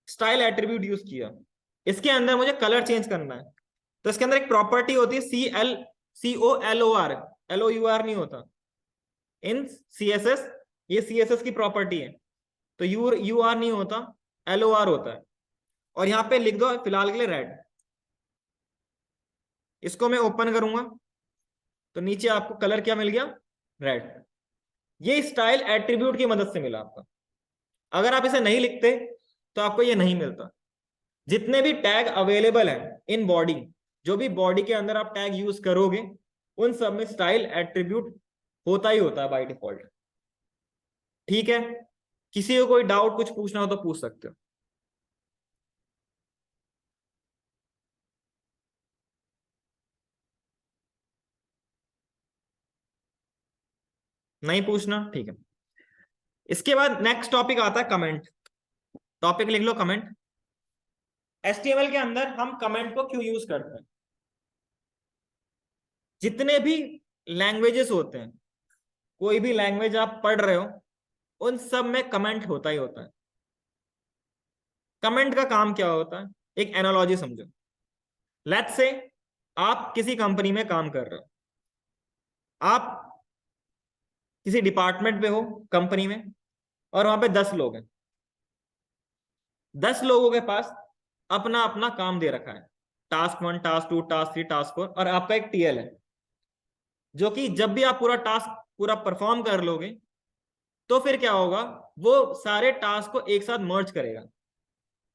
स्टाइल एट्रीब्यूट यूज किया। इसके अंदर मुझे कलर चेंज करना है, तो इसके अंदर एक प्रॉपर्टी होती है COLOR, LOUR नहीं होता इन CSS, ये CSS की प्रॉपर्टी है। तो UR नहीं होता, LOR होता है। और यहां पे लिख दो फिलहाल के लिए रेड। इसको मैं ओपन करूंगा तो नीचे आपको कलर क्या मिल गया? रेड। ये स्टाइल एट्रीब्यूट की मदद से मिला आपका। अगर आप इसे नहीं लिखते तो आपको ये नहीं मिलता। जितने भी टैग अवेलेबल हैं इन बॉडी, जो भी बॉडी के अंदर आप टैग यूज करोगे उन सब में स्टाइल एट्रीब्यूट होता ही होता है बाय डिफॉल्ट, ठीक है? किसी को कोई डाउट कुछ पूछना हो तो पूछ सकते हो। नहीं पूछना? ठीक है। इसके बाद नेक्स्ट टॉपिक आता है कमेंट। टॉपिक लिख लो कमेंट। HTML के अंदर हम कमेंट को क्यों यूज करते हैं? जितने भी लैंग्वेजेस होते हैं, कोई भी लैंग्वेज आप पढ़ रहे हो उन सब में कमेंट होता ही होता है। कमेंट का काम क्या होता है? एक एनालॉजी समझो। लेट्स से आप किसी कंपनी में काम कर रहे हो, आप किसी डिपार्टमेंट पे हो कंपनी में, और वहां पे 10 लोग हैं। 10 लोगों के पास अपना अपना काम दे रखा है, टास्क 1, टास्क 2, टास्क 3, टास्क 4, और आपका एक TL है जो कि जब भी आप पूरा टास्क पूरा परफॉर्म कर लोगे तो फिर क्या होगा, वो सारे टास्क को एक साथ मर्ज करेगा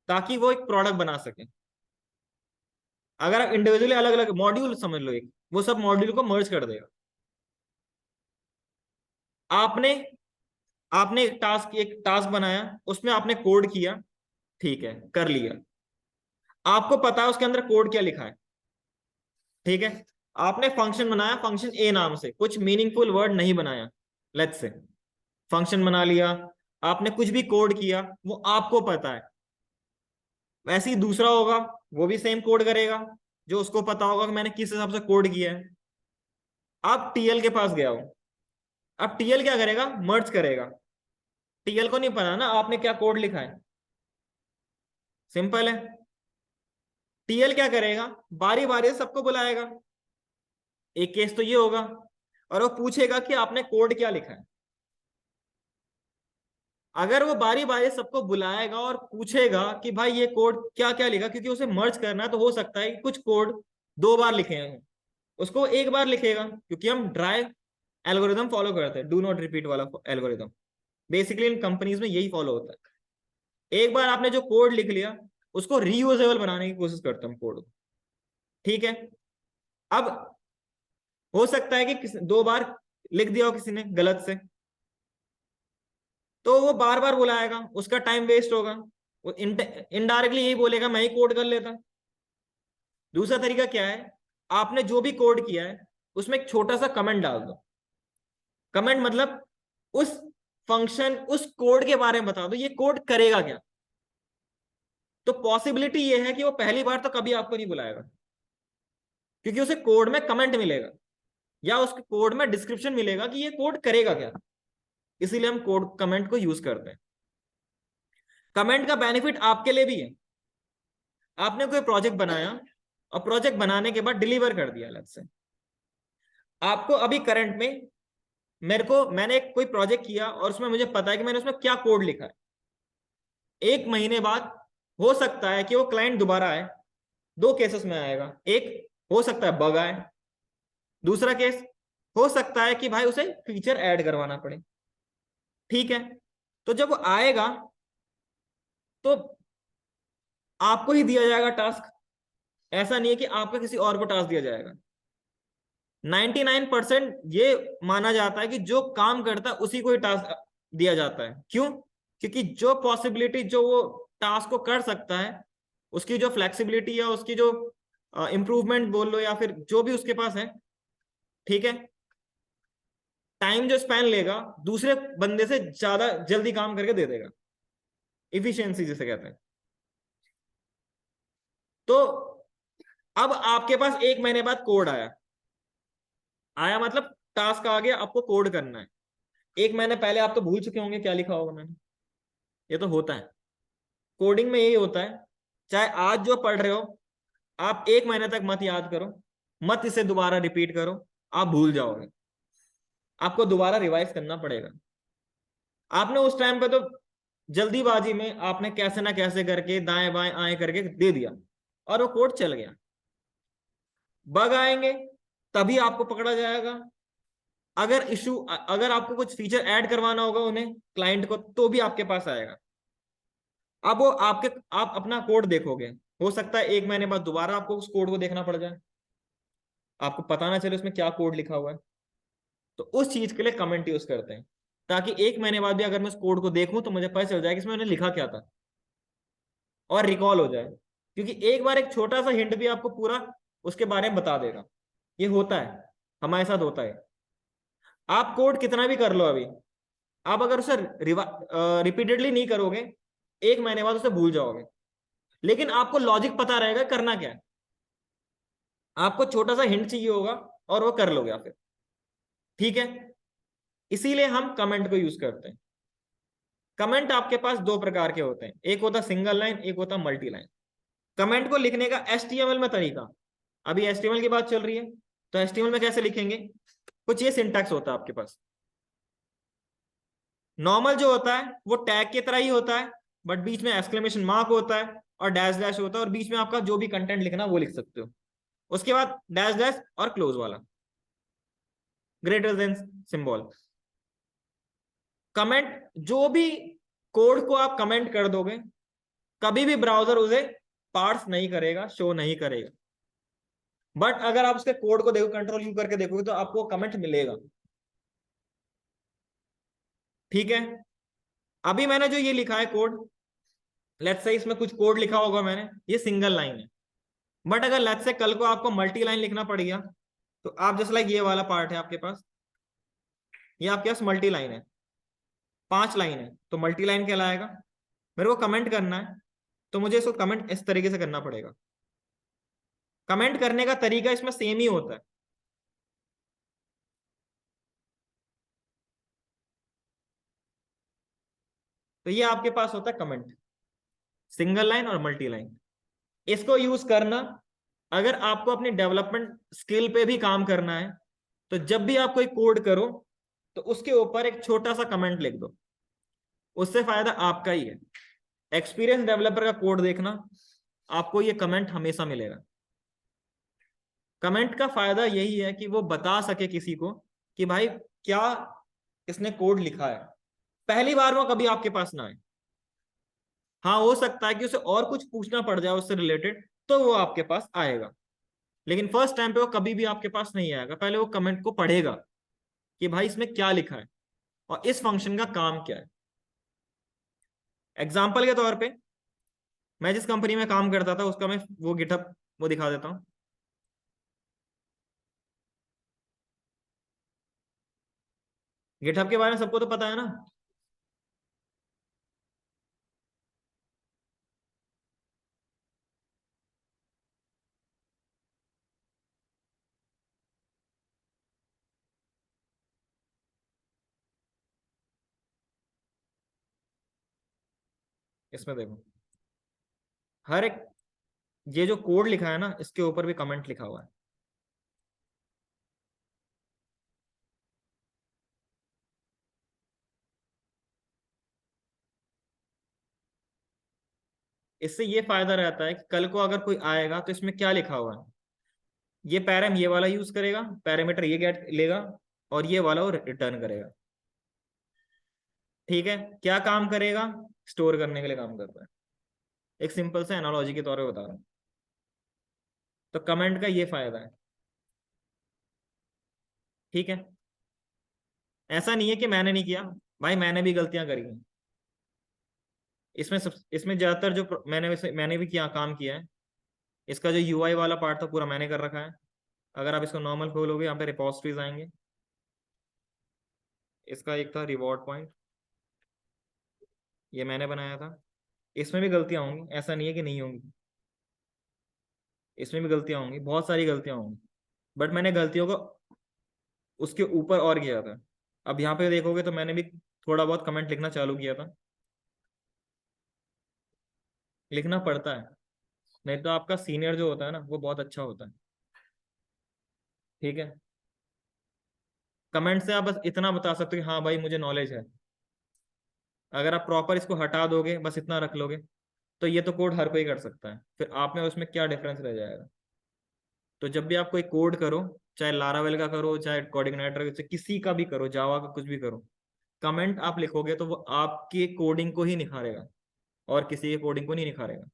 ताकि वो एक प्रोडक्ट बना सके। अगर आप इंडिविजुअली अलग अलग मॉड्यूल समझ लो, एक वो सब मॉड्यूल को मर्ज कर देगा। आपने आपने एक टास्क बनाया, उसमें आपने कोड किया, ठीक है, कर लिया। आपको पता है उसके अंदर कोड क्या लिखा है, ठीक है? आपने फंक्शन बनाया, फंक्शन A नाम से, कुछ मीनिंगफुल वर्ड नहीं बनाया, लेट्स से फंक्शन बना लिया। आपने कुछ भी कोड किया, वो आपको पता है। वैसे ही दूसरा होगा, वो भी सेम कोड करेगा, जो उसको पता होगा कि मैंने किस हिसाब से कोड किया है। आप TL के पास गया हो, अब TL क्या करेगा? मर्ज करेगा। TL को नहीं पता ना आपने क्या कोड लिखा है, सिंपल है। TL क्या करेगा? बारी बारी से सबको बुलाएगा। एक केस तो ये होगा, और वो पूछेगा कि आपने कोड क्या लिखा है। अगर वो बारी बारी सबको बुलाएगा और पूछेगा कि भाई ये कोड क्या क्या लिखा, क्योंकि उसे मर्ज करना है, तो हो सकता है कि कुछ कोड 2 बार लिखे हैं, उसको 1 बार लिखेगा, क्योंकि हम ड्राई एल्गोरिदम फॉलो करते हैं, डू नॉट रिपीट वाला एल्गोरिदम। बेसिकली इन कंपनीज में यही फॉलो होता है। एक बार आपने जो कोड लिख लिया उसको रीयूजेबल बनाने की कोशिश करते हैं कोड को, ठीक है? अब हो सकता है कि 2 बार लिख दिया हो किसी ने गलत से, तो वो बार बार बुलाएगा, उसका टाइम वेस्ट होगा। वो इनडायरेक्टली यही बोलेगा मैं ही कोड कर लेता। दूसरा तरीका क्या है? आपने जो भी कोड किया है उसमें एक छोटा सा कमेंट डाल दो। कमेंट मतलब उस फंक्शन, उस कोड के बारे में बता दो, ये कोड करेगा क्या। तो पॉसिबिलिटी ये है कि वो पहली बार तो कभी आपको नहीं बुलाएगा, क्योंकि उसे कोड में कमेंट मिलेगा या उसके कोड में डिस्क्रिप्शन मिलेगा कि ये कोड करेगा क्या। इसीलिए हम कोड कमेंट को यूज करते हैं। कमेंट का बेनिफिट आपके लिए भी है। आपने कोई प्रोजेक्ट बनाया और प्रोजेक्ट बनाने के बाद डिलीवर कर दिया अलग से, आपको अभी करंट में, मैंने कोई प्रोजेक्ट किया और उसमें मुझे पता है कि मैंने उसमें क्या कोड लिखा है। एक महीने बाद हो सकता है कि वो क्लाइंट दोबारा आए। दो केसेस में आएगा, एक हो सकता है बग आए, दूसरा केस हो सकता है कि भाई उसे फीचर ऐड करवाना पड़े। ठीक है, तो जब वो आएगा तो आपको ही दिया जाएगा टास्क। ऐसा नहीं है कि आपको किसी और को टास्क दिया जाएगा। 99% ये माना जाता है कि जो काम करता है उसी को ही टास्क दिया जाता है। क्यों? क्योंकि जो पॉसिबिलिटी जो वो टास्क को कर सकता है, उसकी जो फ्लेक्सिबिलिटी या उसकी जो इंप्रूवमेंट बोल लो या फिर जो भी उसके पास है, ठीक है, टाइम जो स्पैन लेगा दूसरे बंदे से ज्यादा जल्दी काम करके दे देगा। इफिशियंसी जिसे कहते हैं। तो अब आपके पास एक महीने बाद कोड आया, मतलब टास्क आ गया, आपको कोड करना है। एक महीने पहले आप तो भूल चुके होंगे क्या लिखा होगा मैंने। ये तो होता है, कोडिंग में यही होता है। चाहे आज जो पढ़ रहे हो आप एक महीने तक मत याद करो, मत इसे दोबारा रिपीट करो, आप भूल जाओगे। आपको दोबारा रिवाइज करना पड़ेगा। आपने उस टाइम पे तो जल्दीबाजी में आपने कैसे ना कैसे करके दाएं बाएं आए करके दे दिया और वो कोड चल गया। बग आएंगे तभी आपको पकड़ा जाएगा। अगर आपको कुछ फीचर ऐड करवाना होगा उन्हें, क्लाइंट को, तो भी आपके पास आएगा। अब वो आप अपना कोड देखोगे, हो सकता है एक महीने बाद दोबारा आपको उस कोड को देखना पड़ जाए, आपको पता ना चले उसमें क्या कोड लिखा हुआ है। तो उस चीज के लिए कमेंट यूज करते हैं, ताकि एक महीने बाद भी अगर मैं उस कोड को देखूं तो मुझे पता चल जाए कि इसमें मैंने लिखा क्या था और रिकॉल हो जाए। क्योंकि एक बार एक छोटा सा हिंट भी आपको पूरा उसके बारे में बता देगा। ये होता है, हमारे साथ होता है। आप कोड कितना भी कर लो अभी, आप अगर उसे रिपीटेडली नहीं करोगे, एक महीने बाद उसे भूल जाओगे। लेकिन आपको लॉजिक पता रहेगा करना क्या है। आपको छोटा सा हिंट चाहिए होगा और वो कर लोगे आप फिर। ठीक है, इसीलिए हम कमेंट को यूज करते हैं। कमेंट आपके पास दो प्रकार के होते हैं, एक होता सिंगल लाइन, एक होता मल्टी लाइन। कमेंट को लिखने का HTML में तरीका, अभी HTML की बात चल रही है तो HTML में कैसे लिखेंगे, कुछ ये सिंटैक्स होता है आपके पास। नॉर्मल जो होता है वो टैग की तरह ही होता है, बट बीच में एक्सक्लेमेशन मार्क होता है और डैश डैश होता है, और बीच में आपका जो भी कंटेंट लिखना वो लिख सकते हो। उसके बाद डैश डैश और क्लोज वाला ग्रेटर देन सिंबल। कमेंट, जो भी कोड को आप कमेंट कर दोगे, कभी भी ब्राउजर उसे पार्स नहीं करेगा, शो नहीं करेगा। बट अगर आप उसके कोड को देखो, कंट्रोल यू करके देखोगे, तो आपको कमेंट मिलेगा। ठीक है, अभी मैंने जो ये लिखा है कोड, लेट्स से इसमें कुछ कोड लिखा होगा मैंने, ये सिंगल लाइन है। बट अगर लेट्स से कल को आपको मल्टी लाइन लिखना पड़ गया, तो आप जस्ट लाइक ये वाला पार्ट है आपके पास, ये आपके पास मल्टी लाइन है, 5 लाइन है, तो मल्टी लाइन कहलाएगा। मेरे को कमेंट करना है तो मुझे इसको कमेंट इस तरीके से करना पड़ेगा। कमेंट करने का तरीका इसमें सेम ही होता है। तो ये आपके पास होता है कमेंट, सिंगल लाइन और मल्टी लाइन। इसको यूज करना, अगर आपको अपनी डेवलपमेंट स्किल पे भी काम करना है, तो जब भी आप कोई कोड करो तो उसके ऊपर एक छोटा सा कमेंट लिख दो, उससे फायदा आपका ही है। एक्सपीरियंस डेवलपर का कोड देखना, आपको ये कमेंट हमेशा मिलेगा। कमेंट का फायदा यही है कि वो बता सके किसी को कि भाई क्या इसने कोड लिखा है, पहली बार वो कभी आपके पास ना आए। हाँ, हो सकता है कि उसे और कुछ पूछना पड़ जाए उससे रिलेटेड, तो वो आपके पास आएगा। लेकिन फर्स्ट टाइम पे वो कभी भी आपके पास नहीं आएगा। पहले वो कमेंट को पढ़ेगा कि भाई इसमें क्या लिखा है और इस फंक्शन का काम क्या है। एग्जाम्पल के तौर पे, मैं जिस कंपनी में काम करता था उसका मैं वो गिटहब वो दिखा देता हूँ। गिटहब के बारे में सबको तो पता है ना। इसमें देखो, हर एक ये जो कोड लिखा है ना, इसके ऊपर भी कमेंट लिखा हुआ है। इससे ये फायदा रहता है कि कल को अगर कोई आएगा तो इसमें क्या लिखा हुआ है, ये पैराम ये वाला यूज करेगा, पैरामीटर ये गेट लेगा, और ये वाला वो रिटर्न करेगा। ठीक है, क्या काम करेगा, स्टोर करने के लिए काम करता है। एक सिंपल से एनालॉजी के तौर पे बता रहा हूँ। तो कमेंट का ये फायदा है। ठीक है, ऐसा नहीं है कि मैंने नहीं किया, भाई मैंने भी गलतियां करी हैं। इसमें ज्यादातर जो मैंने भी किया, काम किया है। इसका जो यूआई वाला पार्ट था पूरा मैंने कर रखा है। अगर आप इसको नॉर्मल खोलोगे, यहाँ पे रिपोजिटरीज आएंगे। इसका एक था रिवॉर्ड पॉइंट, ये मैंने बनाया था। इसमें भी गलतियां होंगी, ऐसा नहीं है कि नहीं होंगी। इसमें भी गलतियां होंगी, बहुत सारी गलतियां होंगी, बट मैंने गलतियों को उसके ऊपर और किया था। अब यहाँ पे देखोगे तो मैंने भी थोड़ा बहुत कमेंट लिखना चालू किया था। लिखना पड़ता है, नहीं तो आपका सीनियर जो होता है ना, वो बहुत अच्छा होता है। ठीक है, कमेंट से आप बस इतना बता सकते हो कि हाँ भाई मुझे नॉलेज है। अगर आप प्रॉपर इसको हटा दोगे, बस इतना रख लोगे, तो ये तो कोड हर कोई कर सकता है, फिर आप में उसमें क्या डिफरेंस रह जाएगा। तो जब भी आप कोई कोड करो, चाहे लारावेल का करो, चाहे कोऑर्डिनेटर, चाहे किसी का भी करो, जावा का कुछ भी करो, कमेंट आप लिखोगे तो वो आपकी कोडिंग को ही निखारेगा, और किसी के कोडिंग को नहीं निखारेगा।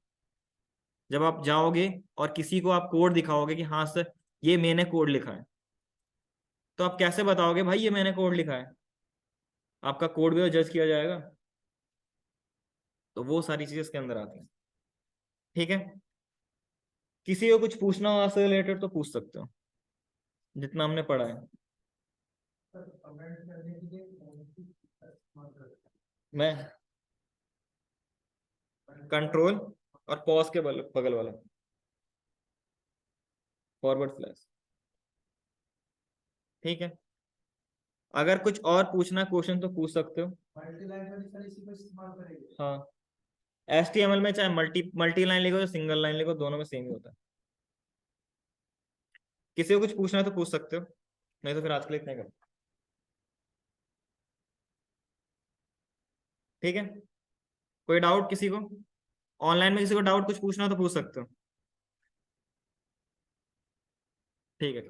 जब आप जाओगे और किसी को आप कोड दिखाओगे कि हाँ सर ये मैंने कोड लिखा है, तो आप कैसे बताओगे भाई ये मैंने कोड लिखा है, आपका कोड भी तो जज किया जाएगा। तो वो सारी चीजें इसके अंदर आती हैं। ठीक है, किसी को कुछ पूछना हो इससे रिलेटेड तो पूछ सकते हो, जितना हमने पढ़ा है। कमेंट करने के लिए कौन सी इस्तेमाल करते मैं कंट्रोल और पॉज के बगल वाला फॉरवर्ड स्लैश। ठीक है, अगर कुछ और पूछना क्वेश्चन तो पूछ सकते हो। मल्टी लाइन वाली सर इसी को इस्तेमाल करेंगे। हाँ, HTML में चाहे मल्टी मल्टी लाइन लिखो या सिंगल लाइन लिखो, दोनों में सेम ही होता है। किसी को कुछ पूछना है तो पूछ सकते हो, नहीं तो फिर आज के लिए इतना ही करो। ठीक है, कोई डाउट किसी को, ऑनलाइन में किसी को डाउट कुछ पूछना हो तो पूछ सकते हो। ठीक है।